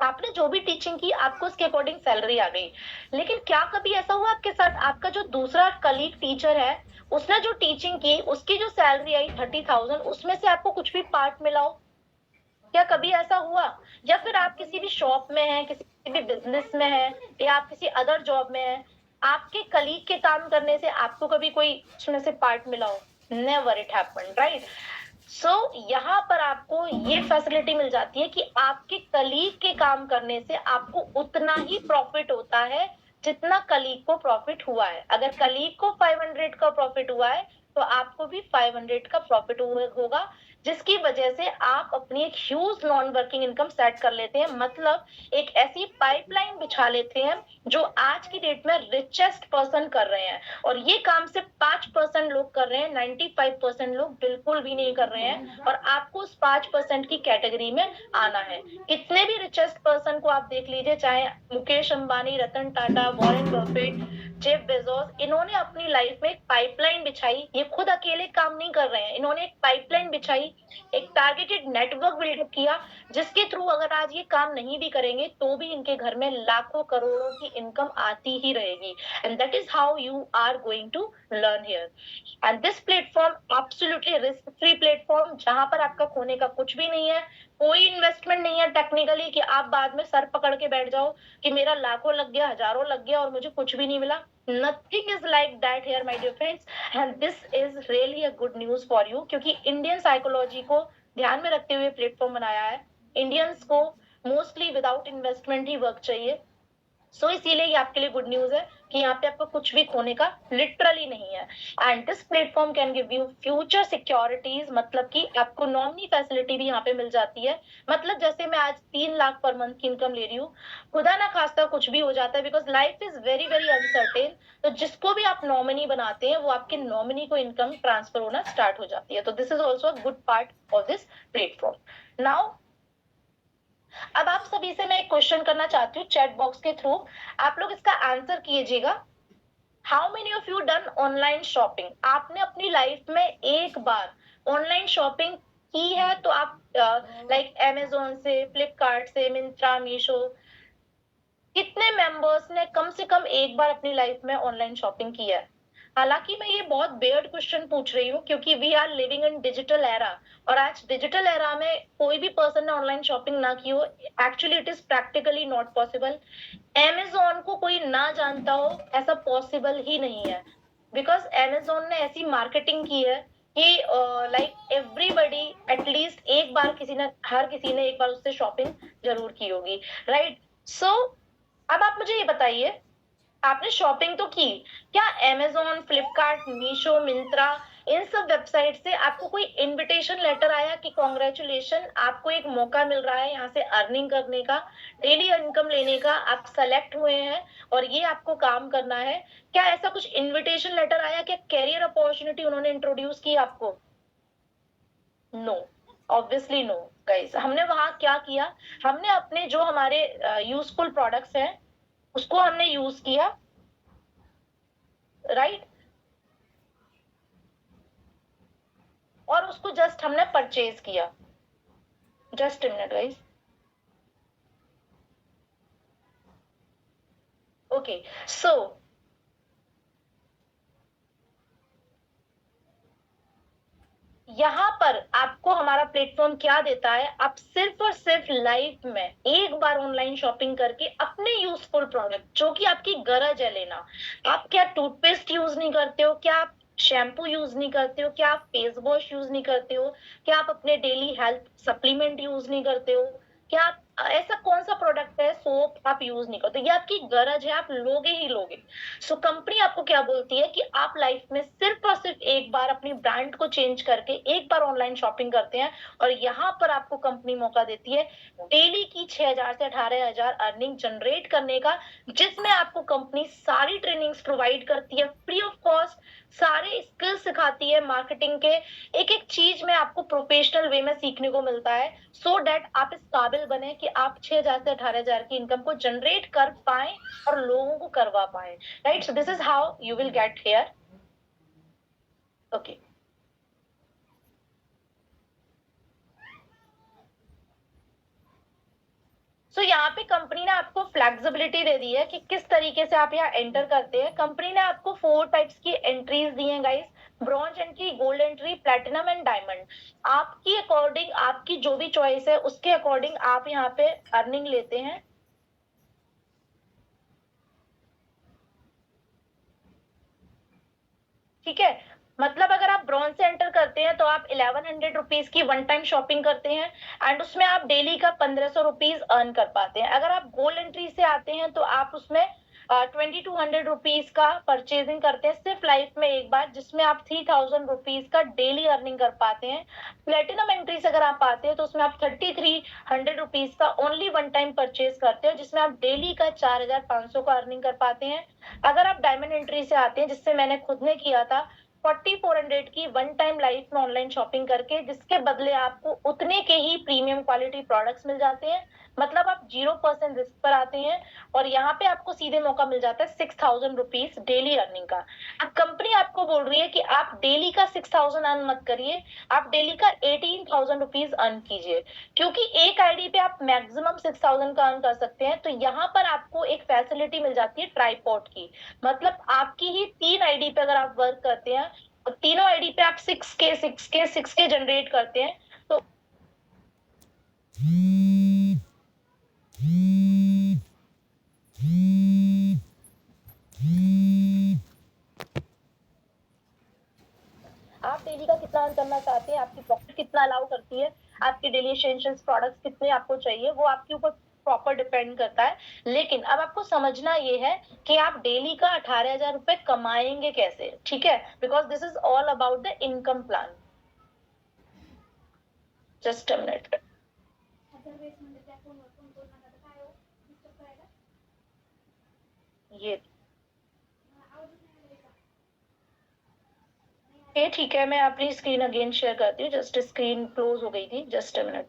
आपने जो भी टीचिंग की आपको उसके अकॉर्डिंग सैलरी आ गई। लेकिन क्या कभी ऐसा हुआ आपके साथ, आपका जो दूसरा कलीग टीचर है उसने जो टीचिंग की उसकी जो सैलरी आई 30,000, उसमें से आपको कुछ भी पार्ट मिला हो? क्या कभी ऐसा हुआ? या फिर आप किसी भी शॉप में हैं, किसी भी बिजनेस में हैं, या आप किसी अदर जॉब में हैं, आपके कलीग के काम करने से आपको कभी कोई उसमें से पार्ट मिला हो? Never it happened, right? So यहाँ पर आपको ये फैसिलिटी मिल जाती है कि आपके कलीग के काम करने से आपको उतना ही प्रॉफिट होता है जितना कलीग को प्रॉफिट हुआ है। अगर कलीग को 500 का प्रॉफिट हुआ है तो आपको भी 500 का प्रॉफिट होगा। जिसकी वजह से आप अपनी एक huge non working income set कर लेते हैं। मतलब एक ऐसी पाइपलाइन बिछा लेते हैं जो आज की डेट में रिचेस्ट पर्सन कर रहे हैं, और ये काम सिर्फ 5% लोग कर रहे हैं, 95% लोग बिल्कुल भी नहीं कर रहे हैं, और आपको उस 5% की कैटेगरी में आना है। कितने भी रिचेस्ट पर्सन को आप देख लीजिए, चाहे Mukesh Ambani, Ratan Tata, Warren Buffett, Jeff Bezos, इन्होंने अपनी लाइफ में एक पाइपलाइन बिछाई। ये खुद अकेले काम नहीं कर रहे हैं, इन्होंने एक पाइपलाइन बिछाई, एक टारगेटेड नेटवर्क बिल्डअप किया, जिसके थ्रू अगर आज ये काम नहीं भी करेंगे तो भी इनके घर में लाखों करोड़ों की इनकम आती ही रहेगी। And that is how you are going to learn here. And this platform absolutely risk free platform, जहां पर आपका खोने का कुछ भी नहीं है, कोई इन्वेस्टमेंट नहीं है टेक्निकली कि आप बाद में सर पकड़ के बैठ जाओ कि मेरा लाखों लग गया, हजारों लग गया और मुझे कुछ भी नहीं मिला। Nothing is like that here, my dear friends, and this is really a good news for you, क्योंकि इंडियन साइकोलॉजी को ध्यान में रखते हुए प्लेटफॉर्म बनाया है। इंडियंस को मोस्टली विदाउट इन्वेस्टमेंट ही वर्क चाहिए, सो इसीलिए ये आपके लिए गुड न्यूज है कि यहाँ पे आपको कुछ भी खोने का लिटरली नहीं है। And this platform can give you future securities, मतलब कि आपको नॉमिनी फैसिलिटी भी यहाँ पे मिल जाती है। मतलब जैसे मैं आज 3 लाख पर मंथ की इनकम ले रही हूँ, खुदा ना खास्ता कुछ भी हो जाता है, because life is very very uncertain, तो जिसको भी आप नॉमिनी बनाते हैं वो आपके नॉमिनी को इनकम ट्रांसफर होना स्टार्ट हो जाती है। तो this is also a good part of this platform. Now अब आप सभी से मैं एक क्वेश्चन करना चाहती हूँ चैट बॉक्स के थ्रू, आप लोग इसका आंसर कीजिएगा। How many of you done online shopping? आपने अपनी लाइफ में एक बार ऑनलाइन शॉपिंग की है? तो आप लाइक अमेजोन से, फ्लिपकार्ट से, मिंत्रा, मीशो, कितने मेंबर्स ने कम से कम एक बार अपनी लाइफ में ऑनलाइन शॉपिंग की है? हालांकि मैं ये बहुत बेयर्ड क्वेश्चन पूछ रही हूँ क्योंकि we are living in digital era, और आज डिजिटल एरा में कोई भी पर्सन ने ऑनलाइन शॉपिंग ना की हो, actually it is practically not possible. Amazon को कोई ना जानता हो ऐसा पॉसिबल ही नहीं है, बिकॉज अमेजोन ने ऐसी मार्केटिंग की है कि लाइक एवरीबडी एटलीस्ट एक बार हर किसी ने एक बार उससे शॉपिंग जरूर की होगी, राइट? सो अब आप मुझे ये बताइए, आपने शॉपिंग तो की, क्या अमेजोन, फ्लिपकार्ट, मीशो, मिंत्रा, इन सब वेबसाइट से आपको कोई इनविटेशन लेटर आया कि कॉन्ग्रेचुलेशन, आपको एक मौका मिल रहा है यहाँ से अर्निंग करने का, डेली इनकम लेने का, आप सेलेक्ट हुए हैं और ये आपको काम करना है? क्या ऐसा कुछ इनविटेशन लेटर आया? क्या कैरियर अपॉर्चुनिटी उन्होंने इंट्रोड्यूस की आपको? No, obviously no guys. हमने वहां क्या किया, हमने अपने जो हमारे यूजफुल प्रोडक्ट्स हैं उसको हमने यूज किया, राइट? और उसको जस्ट हमने परचेज किया। Just a minute guys. Okay, so यहाँ पर आपको हमारा प्लेटफॉर्म क्या देता है, आप सिर्फ और सिर्फ लाइफ में एक बार ऑनलाइन शॉपिंग करके अपने यूजफुल प्रोडक्ट जो कि आपकी गरज है लेना, आप क्या टूथपेस्ट यूज नहीं करते हो, क्या आप शैम्पू यूज नहीं करते हो, क्या आप फेस वॉश यूज नहीं करते हो, क्या आप अपने डेली हेल्थ सप्लीमेंट यूज नहीं करते हो, क्या आप ऐसा कौन सा प्रोडक्ट है, सोप आप यूज नहीं करते, ये आपकी गरज है, आप लोगे ही लोगे। सो कंपनी आपको क्या बोलती है कि आप लाइफ में सिर्फ और सिर्फ एक बार अपनी ब्रांड को चेंज करके एक बार ऑनलाइन शॉपिंग करते हैं, और यहाँ पर आपको कंपनी मौका देती है डेली की 6,000 से 18,000 अर्निंग जनरेट करने का, जिसमें आपको कंपनी सारी ट्रेनिंग्स प्रोवाइड करती है फ्री ऑफ कॉस्ट, सारे स्किल्स सिखाती है मार्केटिंग के, एक एक चीज में आपको प्रोफेशनल वे में सीखने को मिलता है, सो दैट आप इस काबिल बने कि आप 6,000 से 18,000 की इनकम को जनरेट कर पाए और लोगों को करवा पाए, right? So this is how you will get here. Okay, so यहाँ पे कंपनी ने आपको फ्लेक्सिबिलिटी दे दी है कि किस तरीके से आप यहाँ एंटर करते हैं। कंपनी ने आपको 4 टाइप्स की एंट्रीज दी हैं guys, bronze entry, gold entry, platinum and diamond. आपकी अकॉर्डिंग, आपकी जो भी चॉइस है उसके अकॉर्डिंग आप यहाँ पे अर्निंग लेते हैं। ठीक है, मतलब अगर आप ब्रॉन्ज से एंटर करते हैं तो आप 1100 रुपीज की वन टाइम शॉपिंग करते हैं एंड उसमें आप डेली का 1500 रुपीज अर्न कर पाते हैं। अगर आप गोल्ड एंट्री से आते हैं तो आप उसमें ₹2200 का परचेजिंग करते हैं सिर्फ लाइफ में एक बार, जिसमें आप ₹3000 का डेली अर्निंग कर पाते हैं। प्लेटिनम एंट्री से अगर आप आते हैं तो उसमें आप ₹3300 का ओनली वन टाइम परचेज करते हो, जिसमें आप डेली का 4500 का अर्निंग कर पाते हैं। अगर आप डायमंड एंट्री से आते हैं, जिससे मैंने खुद ने किया था, 4400 की वन टाइम लाइफ में ऑनलाइन शॉपिंग करके, जिसके बदले आपको उतने के ही प्रीमियम क्वालिटी प्रोडक्ट्स मिल जाते हैं। मतलब आप 0% रिस्क पर आते हैं और यहाँ पे आपको सीधे मौका मिल जाता है ₹6000 डेली अर्निंग का। अब कंपनी आपको बोल रही है कि आप डेली का 6000 अर्न मत करिए, आप डेली का ₹18000 अर्न कीजिए, क्योंकि एक आईडी पे आप मैक्सिमम 6000 का अर्न कर सकते हैं। तो यहाँ पर आपको एक फैसिलिटी मिल जाती है ट्राइपॉड की, मतलब आपकी ही 3 आईडी पे अगर आप वर्क करते हैं और तीनों आईडी पे आप 6K जनरेट करते हैं, तो आप डेली का कितना अर्न करना चाहते हैं, आपकी प्रॉफिट कितना अलाउ करती है, आपके डेली एसेंशियल्स प्रोडक्ट्स कितने आपको चाहिए, वो आपके ऊपर प्रॉपर डिपेंड करता है। लेकिन अब आपको समझना ये है कि आप डेली का ₹18,000 कमाएंगे कैसे, ठीक है, because this is all about the income plan. Just a minute. ये ठीक है, मैं अपनी स्क्रीन अगेन शेयर करती हूँ। जस्ट स्क्रीन क्लोज हो गई थी, just a minute.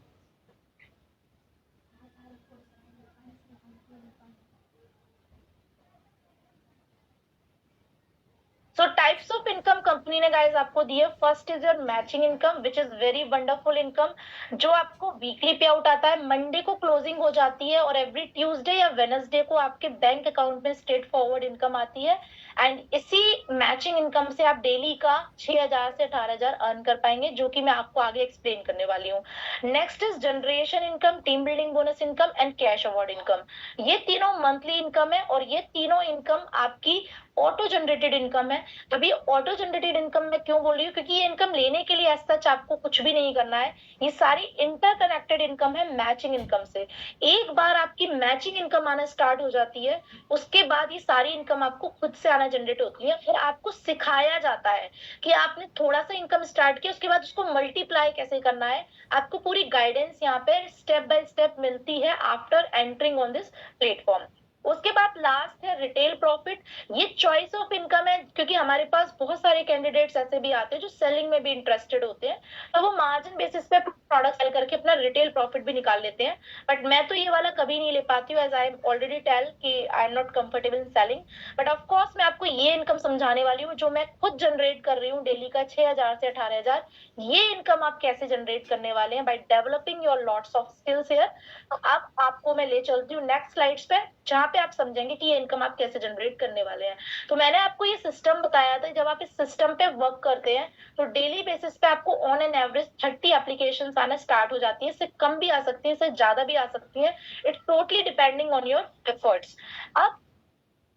So types of income company ने गाइस आपको दी है। First is your matching income, which is very wonderful income, जो आपको वीकली पे आउट आता है, मंडे को क्लोजिंग हो जाती है और एवरी ट्यूसडे या वेनसडे को आपके बैंक अकाउंट में स्ट्रेट फॉरवर्ड इनकम आती है। एंड इसी मैचिंग इनकम से आप डेली का 6000 से 18000 अर्न कर पाएंगे, जो कि मैं आपको आगे एक्सप्लेन करने वाली हूँ। Next is generation income, team building bonus income and cash award income. ये तीनों मंथली इनकम है और ये तीनों इनकम आपकी ऑटो जनरेटेड इनकम है। अभी ऑटो जनरेटेड इनकम मैं क्यों बोल रही हूँ, क्योंकि ये इनकम लेने के लिए एज सच आपको कुछ भी नहीं करना है। ये सारी इंटरकनेक्टेड इनकम है मैचिंग इनकम से। एक बार आपकी मैचिंग इनकम आना स्टार्ट हो जाती है, उसके बाद ये सारी इनकम आपको खुद से आना जनरेट होती है। फिर आपको सिखाया जाता है कि आपने थोड़ा सा इनकम स्टार्ट किया, उसके बाद उसको मल्टीप्लाई कैसे करना है। आपको पूरी गाइडेंस यहाँ पे स्टेप बाय स्टेप मिलती है after entering on this platform. उसके बाद लास्ट है रिटेल प्रॉफिट। ये चॉइस ऑफ इनकम है, क्योंकि हमारे पास बहुत सारे कैंडिडेट्स ऐसे भी आते हैं जो सेलिंग में भी इंटरेस्टेड होते हैं, तो वो मार्जिन बेसिस पे प्रोडक्ट सेल करके अपना रिटेल प्रॉफिट भी निकाल लेते हैं। बट मैं तो ये वाला कभी नहीं ले पाती हूँ, as I am already tell कि I am not comfortable in selling. But of course मैं आपको ये इनकम समझाने वाली हूँ जो मैं खुद जनरेट कर रही हूँ, डेली का 6000 से 18000। ये इनकम आप कैसे जनरेट करने वाले हैं, by developing your lots of skills here. तो अब आपको मैं ले चलती हूँ नेक्स्ट स्लाइड्स पे, जहां पे आप समझेंगे कि ये इनकम आप कैसे जनरेट करने वाले हैं। तो मैंने आपको ये सिस्टम बताया था, जब आप इस सिस्टम पे वर्क करते हैं तो डेली बेसिस पे आपको ऑन एन एवरेज 30 एप्लीकेशंस आना स्टार्ट हो जाती है। इससे कम भी आ सकती है, इससे ज्यादा भी आ सकती है, it's totally depending on your efforts. अब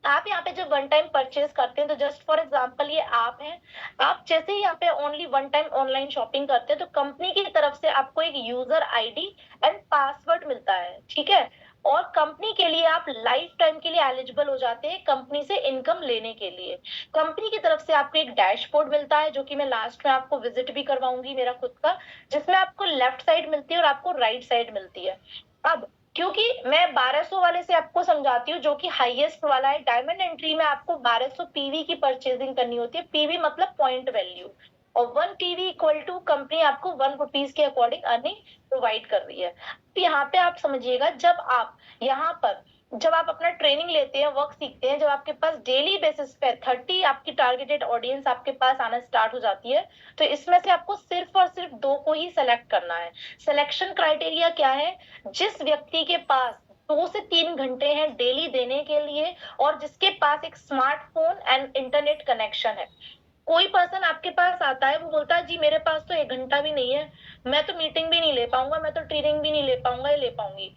आप यहाँ पे जब वन टाइम परचेज करते हैं, तो जस्ट फॉर एग्जांपल ये आप हैं, आप जैसे ही यहाँ पे only one time online shopping करते हैं तो कंपनी की तरफ से आपको एक यूजर आईडी एंड पासवर्ड मिलता है, ठीक है। और कंपनी के लिए आप लाइफ टाइम के लिए एलिजिबल हो जाते हैं कंपनी से इनकम लेने के लिए। कंपनी की तरफ से आपको एक डैशबोर्ड मिलता है, जो कि मैं लास्ट में आपको विजिट भी करवाऊंगी मेरा खुद का, जिसमें आपको लेफ्ट साइड मिलती है और आपको राइट साइड मिलती है। अब क्योंकि मैं 1200 वाले से आपको समझाती हूँ, जो कि हाईएस्ट वाला है। डायमंड एंट्री में आपको 1200 पीवी की परचेजिंग करनी होती है। पीवी मतलब पॉइंट वैल्यू, और 1 पीवी इक्वल टू कंपनी आपको ₹1 के अकॉर्डिंग अर्निंग प्रोवाइड कर रही है। तो यहाँ पे आप समझिएगा, जब आप अपना ट्रेनिंग लेते हैं, वर्क सीखते हैं, जब आपके पास डेली बेसिस पे 30 आपकी टारगेटेड ऑडियंस आपके पास आना स्टार्ट हो जाती है, तो इसमें से आपको सिर्फ और सिर्फ 2 को ही सेलेक्ट करना है। सिलेक्शन क्राइटेरिया क्या है, जिस व्यक्ति के पास 2 से 3 घंटे हैं डेली देने के लिए और जिसके पास एक स्मार्टफोन एंड इंटरनेट कनेक्शन है। कोई पर्सन आपके पास आता है, वो बोलता है जी मेरे पास तो 1 घंटा भी नहीं है, मैं तो मीटिंग भी नहीं ले पाऊंगा, मैं तो ट्रेनिंग भी नहीं ले पाऊंगा या ले पाऊंगी,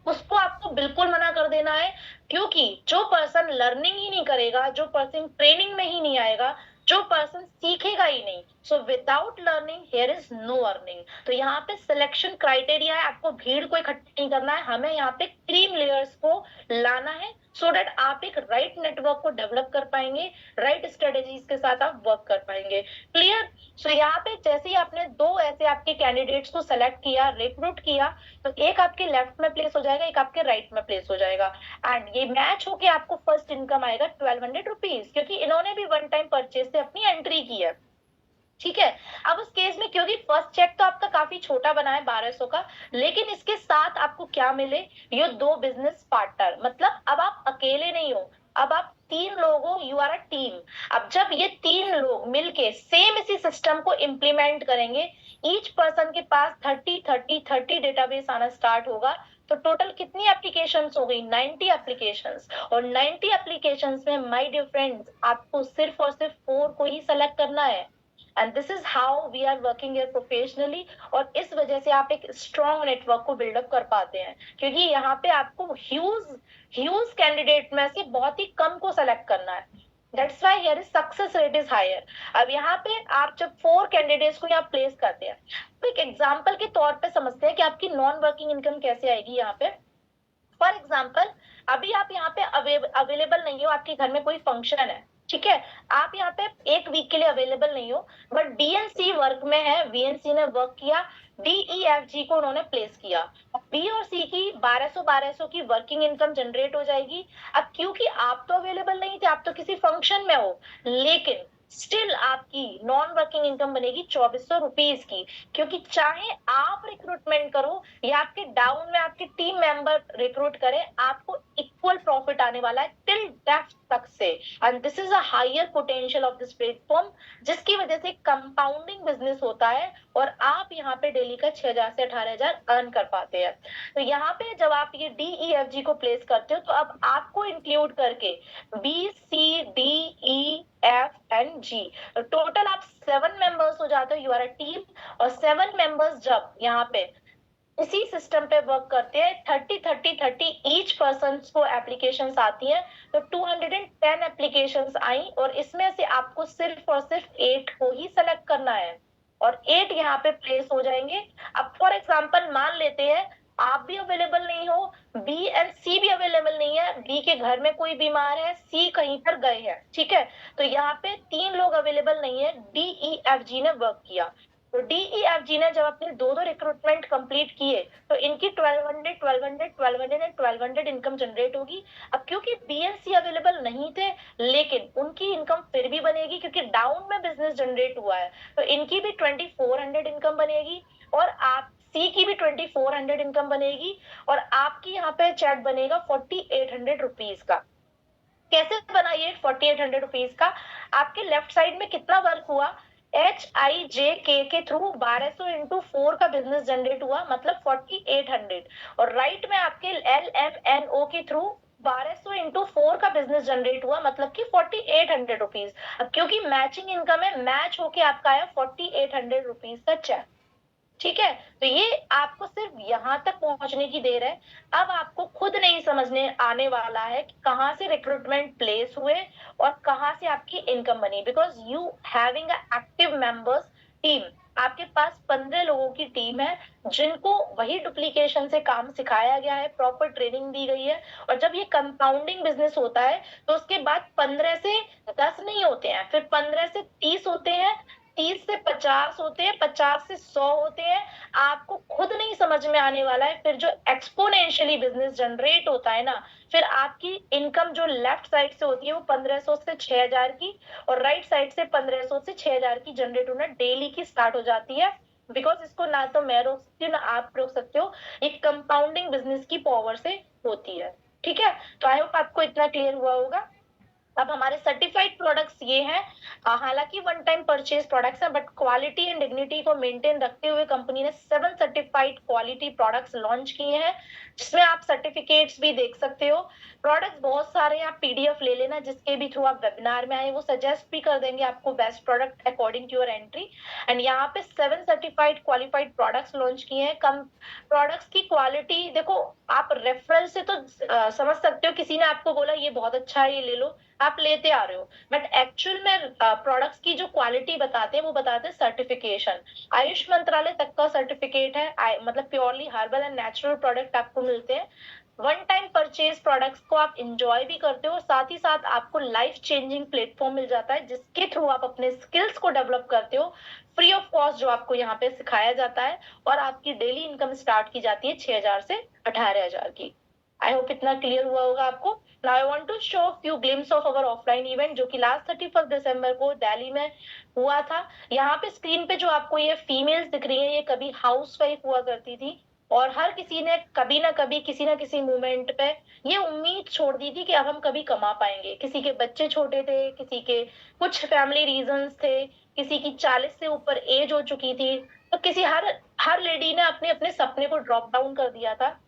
उसको आपको बिल्कुल मना कर देना है। क्योंकि जो पर्सन लर्निंग ही नहीं करेगा, जो पर्सन ट्रेनिंग में ही नहीं आएगा, जो पर्सन सीखेगा ही नहीं, so without learning here is no earning. तो यहाँ पे सिलेक्शन क्राइटेरिया है, आपको भीड़ को इकट्ठा नहीं करना है, हमें यहाँ पे क्रीम लेयर्स को लाना है सो दैट आप एक राइट नेटवर्क को डेवलप कर पाएंगे, राइट स्ट्रेटेजीज के साथ आप वर्क कर पाएंगे। क्लियर? सो यहाँ पे जैसे ही आपने दो ऐसे आपके कैंडिडेट्स को सेलेक्ट किया, रिक्रूट किया, तो एक आपके लेफ्ट में प्लेस हो जाएगा, एक आपके राइट में प्लेस हो जाएगा, एंड ये मैच होके आपको फर्स्ट इनकम आएगा 1200 रुपीज, क्योंकि इन्होंने भी वन टाइम परचेज से अपनी एंट्री की है। ठीक है, अब उस केस में क्योंकि फर्स्ट चेक तो आपका काफी छोटा बना है 1200 का, लेकिन इसके साथ आपको क्या मिले, ये दो बिजनेस पार्टनर, मतलब अब आप अकेले नहीं हो, अब आप तीन लोग हो, यू आर अ टीम। अब जब ये तीन लोग मिलके सेम इसी सिस्टम को इम्प्लीमेंट करेंगे, ईच पर्सन के पास 30 डेटाबेस आना स्टार्ट होगा, तो टोटल कितनी एप्लीकेशंस हो गई, 90 एप्लीकेशंस। और 90 एप्लीकेशंस में माय डियर फ्रेंड्स आपको सिर्फ और सिर्फ 4 को ही सेलेक्ट करना है, and this is how we are working here professionally. और इस वजह से आप एक स्ट्रॉन्ग नेटवर्क को बिल्डअप कर पाते हैं, क्योंकि यहाँ पे आपको ह्यूज कैंडिडेट में से बहुत ही कम को सेलेक्ट करना है। That's why here is success rate is higher. अब यहाँ पे आप जब 4 कैंडिडेट्स को यहाँ प्लेस करते हैं, तो एक एग्जाम्पल के तौर पे समझते हैं कि आपकी नॉन वर्किंग इनकम कैसे आएगी। यहाँ पे फॉर एग्जाम्पल, अभी आप यहाँ पे अवेलेबल नहीं हो, आपके घर में कोई फंक्शन है, ठीक है, आप यहाँ पे एक वीक के लिए अवेलेबल नहीं हो, बट डीएनसी वर्क में है, वीएनसी ने वर्क किया, डीईएफजी को उन्होंने प्लेस किया, बी और सी की 1200 की वर्किंग इनकम जनरेट हो जाएगी। अब क्योंकि आप तो अवेलेबल नहीं थे, आप तो किसी फंक्शन में हो, लेकिन स्टिल आपकी नॉन वर्किंग इनकम बनेगी 2400 रुपीज की, क्योंकि चाहे आप रिक्रूटमेंट करो या आपके डाउन में आपके टीम मेंबर रिक्रूट करें, आपको इक्वल प्रॉफिट आने वाला है टिल डेथ तक से। And this is a higher potential of this platform, जिसकी वजह से कंपाउंडिंग बिजनेस होता है और आप यहाँ पे डेली का 6000 से 18000 अर्न कर पाते हैं। तो यहाँ पे जब आप ये डीईएफजी को प्लेस करते हो, तो अब आपको इंक्लूड करके BCDEFNG टोटल आप 7 मेंबर्स हो जाते हो, यू आर अ टीम। और 7 मेंबर्स जब यहाँ पे इसी सिस्टम पे वर्क करते हैं, 30 ईच पर्सन को एप्लीकेशंस आती हैं, तो 210 एप्लीकेशंस आई, और इसमें से आपको सिर्फ और सिर्फ 8 को ही सेलेक्ट करना है, और 8 यहाँ पे प्लेस हो जाएंगे। अब फॉर एग्जांपल मान लेते हैं आप भी अवेलेबल नहीं हो, बी एंड सी भी अवेलेबल नहीं है, बी के घर में कोई बीमार है, सी कहीं पर गए हैं, ठीक है, तो यहाँ पे 3 लोग अवेलेबल नहीं है, डीईएफजी ने वर्क किया। तो डीईएफजी ने जब अपने दो रिक्रूटमेंट कंप्लीट किए, तो इनकी 1200 इनकम जनरेट होगी। अब क्योंकि बीएनसी अवेलेबल नहीं थे, लेकिन उनकी इनकम फिर भी बनेगी, क्योंकि डाउन में बिजनेस जनरेट हुआ है, तो इनकी भी 2400 इनकम बनेगी, और आप सी की भी 2400 इनकम बनेगी, और आपकी यहाँ पे चेक बनेगा 4800 रुपीज का। कैसे बना ये 4800 रुपीज का? आपके लेफ्ट साइड में कितना वर्क हुआ, HIJK के थ्रू 1200 इंटू 4 का बिजनेस जनरेट हुआ, मतलब 4800, और राइट में आपके LMNO के थ्रू 1200 इंटू 4 का बिजनेस जनरेट हुआ, मतलब कि 4800 रुपीज। अब क्योंकि मैचिंग इनकम है, मैच होके आपका आया 4800 रुपीज का चेक, ठीक है। तो ये आपको सिर्फ यहां तक पहुंचने की देर है। अब आपको खुद नहीं समझने आने वाला है कि कहां से रिक्रूटमेंट प्लेस हुए और कहां से आपकी इनकम बनी, because you having active members team. आपके पास 15 लोगों की टीम है, जिनको वही डुप्लीकेशन से काम सिखाया गया है, प्रॉपर ट्रेनिंग दी गई है, और जब ये कंपाउंडिंग बिजनेस होता है, तो उसके बाद 15 से 10 नहीं होते हैं, फिर 15 से 30 होते हैं, 30 से 50 होते हैं, 50 से 100 होते हैं। आपको खुद नहीं समझ में आने वाला है, फिर जो एक्सपोनेंशियली बिजनेस जनरेट होता है ना, फिर आपकी इनकम जो लेफ्ट साइड से होती है वो 1500 से 6000 की, और राइट साइड से 1500 से 6000 की जनरेट होना डेली की स्टार्ट हो जाती है। बिकॉज इसको ना तो मैं रोक सकती हूँ, ना आप रोक सकते हो, ये कंपाउंडिंग बिजनेस की पावर से होती है, ठीक है। तो आई होप आपको इतना क्लियर हुआ होगा। अब हमारे सर्टिफाइड प्रोडक्ट्स ये हैं, हालांकि वन टाइम परचेज प्रोडक्ट्स हैं, बट क्वालिटी एंड डिग्निटी को मेंटेन रखते हुए कंपनी ने 7 सर्टिफाइड क्वालिटी प्रोडक्ट्स लॉन्च किए हैं, जिसमें आप सर्टिफिकेट्स भी देख सकते हो। प्रोडक्ट्स बहुत सारे हैं, आप पीडीएफ ले लेना, जिसके भी थ्रू आप वेबिनार में आए, वो सजेस्ट भी कर देंगे आपको best product according to your entry. And यहाँ पे 7 सर्टिफाइड क्वालिफाइड प्रोडक्ट्स लॉन्च किए हैं। कम प्रोडक्ट्स की क्वालिटी देखो, आप रेफरेंस से तो समझ सकते हो, किसी ने आपको बोला ये बहुत अच्छा है, ये ले लो, आप लेते आ रहे हो, बट एक्चुअल में प्रोडक्ट्स की जो क्वालिटी बताते हैं, वो बताते हैं सर्टिफिकेशन। आयुष मंत्रालय तक का सर्टिफिकेट है, मतलब purely herbal and natural product आपको मिलते हैं। वन टाइम परचेज प्रोडक्ट्स को आप इंजॉय भी करते हो और साथ ही साथ आपको लाइफ चेंजिंग प्लेटफॉर्म मिल जाता है जिसके थ्रू आप अपने स्किल्स को डेवलप करते हो फ्री ऑफ कॉस्ट, जो आपको यहाँ पे सिखाया जाता है, और आपकी डेली इनकम स्टार्ट की जाती है 6,000 से 18,000 की। आई होप इतना क्लियर हुआ होगा आपको। Now I want to show few glimpse of our offline event जो कि लास्ट 31 दिसंबर को दिल्ली में हुआ था। यहाँ पे स्क्रीन पे जो आपको ये फीमेल्स दिख रही है, ये कभी हाउसवाइफ हुआ करती थी और हर किसी ने कभी ना कभी किसी ना किसी मोमेंट पे ये उम्मीद छोड़ दी थी कि अब हम कभी कमा पाएंगे। किसी के बच्चे छोटे थे, किसी के कुछ फैमिली रीजंस थे, किसी की 40 से ऊपर एज हो चुकी थी, तो किसी हर हर लेडी ने अपने अपने सपने को ड्रॉप डाउन कर दिया था।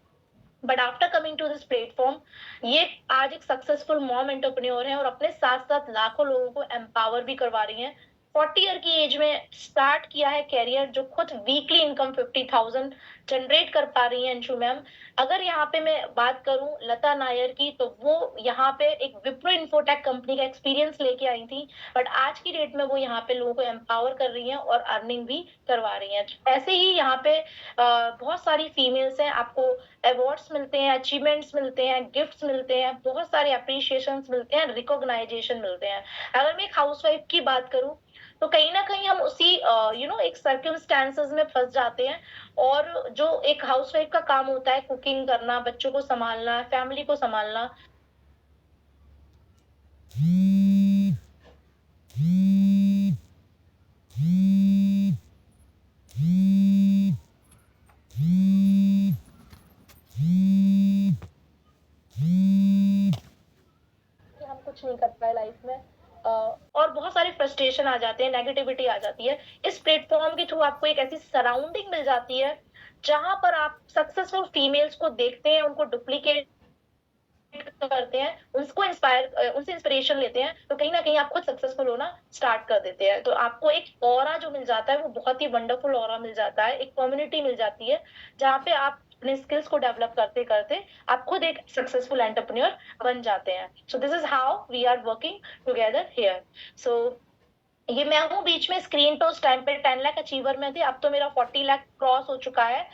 But after coming to this platform, ये आज एक सक्सेसफुल मॉम एंटरप्रेन्योर है और अपने साथ साथ लाखों लोगों को एम्पावर भी करवा रही हैं। 40 ईयर की एज में स्टार्ट किया है कैरियर, जो खुद वीकली इनकम 50,000 जनरेट कर पा रही है अंशु मैम। अगर यहाँ पे मैं बात करूं लता नायर की, तो वो यहाँ पे एक विप्रो इन्फोटेक कंपनी का एक्सपीरियंस लेके आई थी, बट आज की डेट में वो यहाँ पे लोगों को एम्पावर कर रही हैं और अर्निंग भी करवा रही हैं। ऐसे ही यहाँ पे बहुत सारी फीमेल्स हैं, आपको अवार्ड्स मिलते हैं, अचीवमेंट्स मिलते हैं, गिफ्ट्स मिलते हैं, बहुत सारे अप्रिशिएशन मिलते हैं, रिकॉग्नाइजेशन मिलते हैं। अगर मैं एक हाउसवाइफ की बात करूं तो कहीं ना कहीं हम उसी एक सर्कमस्टेंसेस में फंस जाते हैं, और जो एक हाउसवाइफ का काम होता है कुकिंग करना, बच्चों को संभालना, फैमिली को संभालना, कि हम कुछ नहीं कर पाए लाइफ में, और बहुत सारे फ्रस्ट्रेशन आ जाते हैं, नेगेटिविटी आ जाती है। इस प्लेटफॉर्म के थ्रू आपको एक ऐसी सराउंडिंग मिल जाती है जहां पर आप सक्सेसफुल फीमेल्स को देखते हैं, उनको डुप्लीकेट करते हैं, उनको उनसे इंस्पिरेशन लेते हैं, तो कहीं ना कहीं आप खुद सक्सेसफुल होना स्टार्ट कर देते हैं। तो आपको एक ऑरा जो मिल जाता है वो बहुत ही वंडरफुल ऑरा मिल जाता है, एक कम्युनिटी मिल जाती है जहाँ पे आप अपने स्किल्स को डेवलप करते करते आप खुद एक सक्सेसफुल एंटरप्रेन्योर बन जाते हैं। So this is how we are working together here. So ये मैं हूँ बीच में स्क्रीन पे, उस टाइम पे 10 लाख अचीवर में थे, अब तो मेरा 40 लाख क्रॉस हो चुका है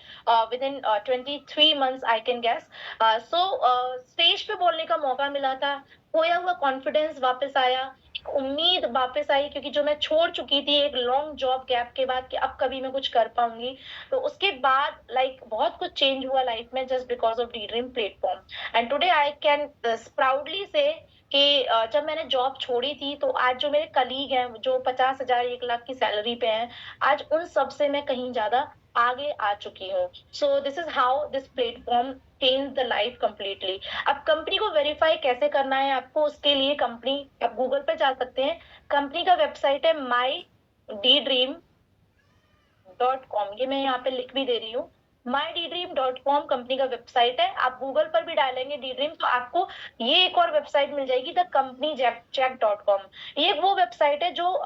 with in 23 months I can gas. So stage पे बोलने का मौका मिला था, खोया हुआ कॉन्फिडेंस वापस आया, एक उम्मीद वापस आई, क्योंकि जो मैं छोड़ चुकी थी एक लॉन्ग जॉब गैप के बाद कि अब कभी मैं कुछ कर पाऊंगी, तो उसके बाद बहुत कुछ चेंज हुआ लाइफ में just because of D dream platform. And today I can proudly से कि जब मैंने जॉब छोड़ी थी तो आज जो मेरे कलीग हैं जो 50,000 1 लाख की सैलरी पे हैं, आज उन सब से मैं कहीं ज्यादा आगे आ चुकी हूँ। सो this is how this platform change the life completely. अब कंपनी को वेरीफाई कैसे करना है आपको, उसके लिए कंपनी, आप गूगल पे जा सकते हैं, कंपनी का वेबसाइट है mydream.com, ये मैं यहाँ पे लिख भी दे रही हूँ। mydream.com कंपनी का वेबसाइट है। आप गूगल पर भी डालेंगे डी ड्रीम तो आपको ये एक और वेबसाइट मिल जाएगी, द कंपनी check.com। ये वो वेबसाइट है जो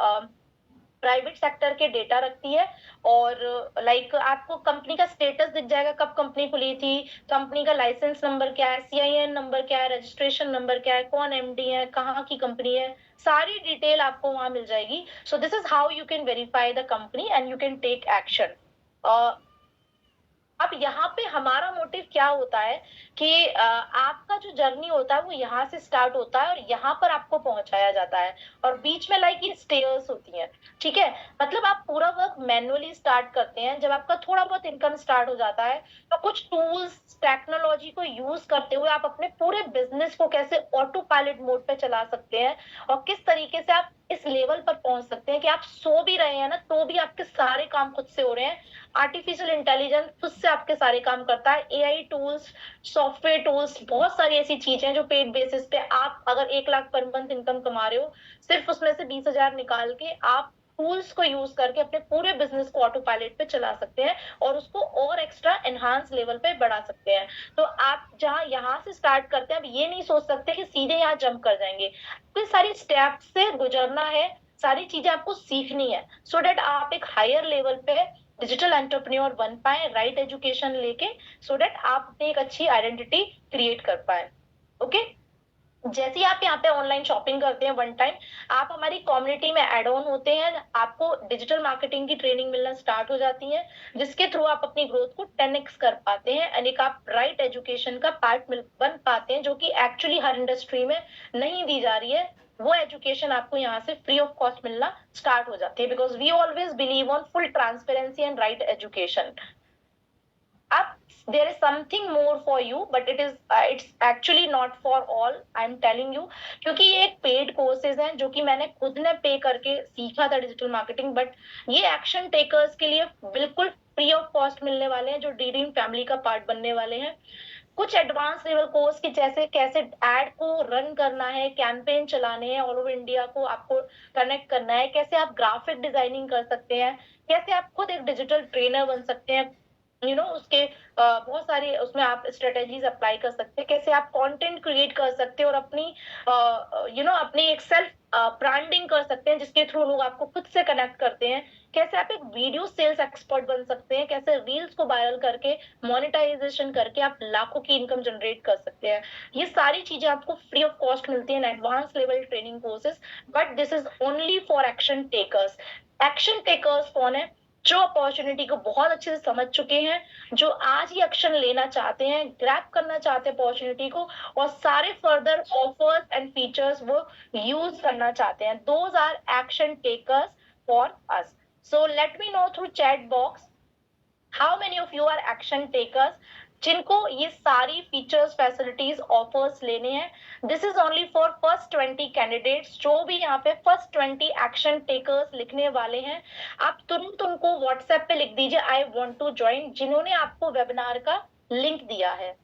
प्राइवेट सेक्टर के डेटा रखती है, और आपको कंपनी का स्टेटस दिख जाएगा, कब कंपनी खुली थी, कंपनी का लाइसेंस नंबर क्या है, सीआईएन नंबर क्या है, रजिस्ट्रेशन नंबर क्या है, कौन एमडी है, कहाँ की कंपनी है, सारी डिटेल आपको वहां मिल जाएगी। So this is how you can verify the company and you can take action. अब यहाँ पे हमारा मोटिव क्या होता है कि आपका जो जर्नी होता है वो यहाँ से स्टार्ट होता है और यहाँ पर आपको पहुंचाया जाता है, और बीच में ये स्टेयर्स होती हैं, ठीक है। मतलब आप पूरा वर्क मैनुअली स्टार्ट करते हैं, जब आपका थोड़ा बहुत इनकम स्टार्ट हो जाता है तो कुछ टूल्स टेक्नोलॉजी को यूज करते हुए आप अपने पूरे बिजनेस को कैसे ऑटो पायलट मोड पे चला सकते हैं, और किस तरीके से आप इस लेवल पर पहुंच सकते हैं कि आप सो भी रहे हैं ना तो भी आपके सारे काम खुद से हो रहे हैं। आर्टिफिशियल इंटेलिजेंस खुद से आपके सारे काम करता है, एआई टूल्स, सॉफ्टवेयर टूल्स, बहुत सारी ऐसी चीजें हैं जो पेड बेसिस पे आप अगर 1 लाख पर मंथ इनकम कमा रहे हो, सिर्फ उसमें से 20,000 निकाल के आप टूल्स को यूज करके अपने पूरे बिजनेस को ऑटो पायलट पे चला सकते हैं और उसको और एक्स्ट्रा एनहांस लेवल पे बढ़ा सकते हैं। तो आप जहां यहाँ से स्टार्ट करते हैं, अब ये नहीं सोच सकते कि सीधे यहाँ जंप कर जाएंगे, तो सारी स्टेप्स से गुजरना है, सारी चीजें आपको सीखनी है, सो डेट आप एक हायर लेवल पे डिजिटल एंटरप्रेन्योर बन पाए, राइट एजुकेशन लेके, सो डेट आप अपनी एक अच्छी आइडेंटिटी क्रिएट कर पाए। ओके, जैसे ही आप यहाँ पे ऑनलाइन शॉपिंग करते हैं वन टाइम, आप हमारी कम्युनिटी में ऐड ऑन होते हैं, आपको डिजिटल मार्केटिंग की ट्रेनिंग मिलना स्टार्ट हो जाती है, जिसके थ्रू आप अपनी ग्रोथ को 10x कर पाते हैं एंड एक आप राइट एजुकेशन का पार्ट बन पाते हैं, जो कि एक्चुअली हर इंडस्ट्री में नहीं दी जा रही है। वो एजुकेशन आपको यहाँ से फ्री ऑफ कॉस्ट मिलना स्टार्ट हो जाती है, because we always believe on full transparency and right education. up there is something more for you but it's actually not for all, I'm telling you, क्योंकि ये एक पेड कोर्सेज हैं जो कि मैंने खुद ने पे करके सीखा था डिजिटल मार्केटिंग, बट ये एक्शन टेकर्स के लिए बिल्कुल फ्री ऑफ कॉस्ट मिलने वाले हैं, जो डी फैमिली का पार्ट बनने वाले हैं। कुछ एडवांस लेवल कोर्स की जैसे कैसे एड को रन करना है, कैंपेन चलाने हैं ऑल ओवर इंडिया को आपको कनेक्ट करना है, कैसे आप ग्राफिक डिजाइनिंग कर सकते हैं, कैसे आप खुद एक डिजिटल ट्रेनर बन सकते हैं, उसके बहुत सारे उसमें आप स्ट्रेटेजीज अप्लाई कर सकते हैं, कैसे आप कंटेंट क्रिएट कर सकते हैं और अपनी अपनी एक सेल्फ ब्रांडिंग कर सकते हैं, जिसके थ्रू लोग आपको खुद से कनेक्ट करते हैं, कैसे आप एक वीडियो सेल्स एक्सपर्ट बन सकते हैं, कैसे रील्स को वायरल करके मोनेटाइजेशन करके आप लाखों की इनकम जनरेट कर सकते हैं। ये सारी चीजें आपको फ्री ऑफ कॉस्ट मिलती है advance level training courses, but this is only for action takers. Action takers कौन है? जो अपॉर्चुनिटी को बहुत अच्छे से समझ चुके हैं, जो आज ही एक्शन लेना चाहते हैं, ग्रैब करना चाहते हैं अपॉर्चुनिटी को, और सारे फर्दर ऑफर्स एंड फीचर्स वो यूज करना चाहते हैं। Those are action takers for us. So let me know through chat box how many of you are action takers जिनको ये सारी फीचर्स फैसिलिटीज ऑफर्स लेने हैं। This is only for first 20 candidates. जो भी यहाँ पे फर्स्ट 20 एक्शन टेकर्स लिखने वाले हैं, आप तुरंत उनको व्हाट्सएप पे लिख दीजिए आई वांट टू ज्वाइन, जिन्होंने आपको वेबिनार का लिंक दिया है।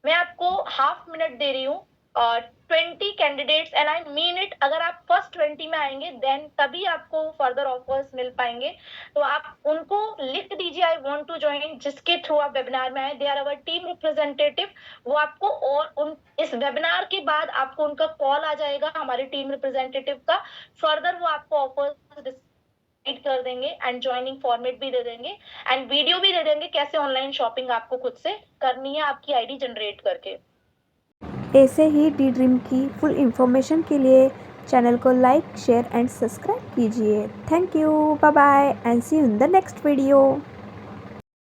मैं आपको हाफ मिनट दे रही हूँ, 20 candidates and I mean it. अगर आप फर्स्ट 20 में आएंगे देन तभी आपको फर्दर ऑफर्स मिल पाएंगे। तो आप उनको लिख दीजिए आई वांट टू ज्वाइन, जिसके थ्रू आप वेबिनार में आए। They are our team representative. वो आपको और इस वेबिनार के बाद आपको उनका कॉल आ जाएगा, हमारे टीम रिप्रेजेंटेटिव का। फर्दर वो आपको ऑफर्स कर देंगे एंड ज्वाइनिंग फॉर्मेट भी दे देंगे एंड वीडियो भी दे देंगे कैसे ऑनलाइन शॉपिंग आपको खुद से करनी है आपकी आईडी जनरेट करके। ऐसे ही डी ड्रीम की फुल इंफॉर्मेशन के लिए चैनल को लाइक शेयर एंड सब्सक्राइब कीजिए। Thank you, bye bye and see you in the next video.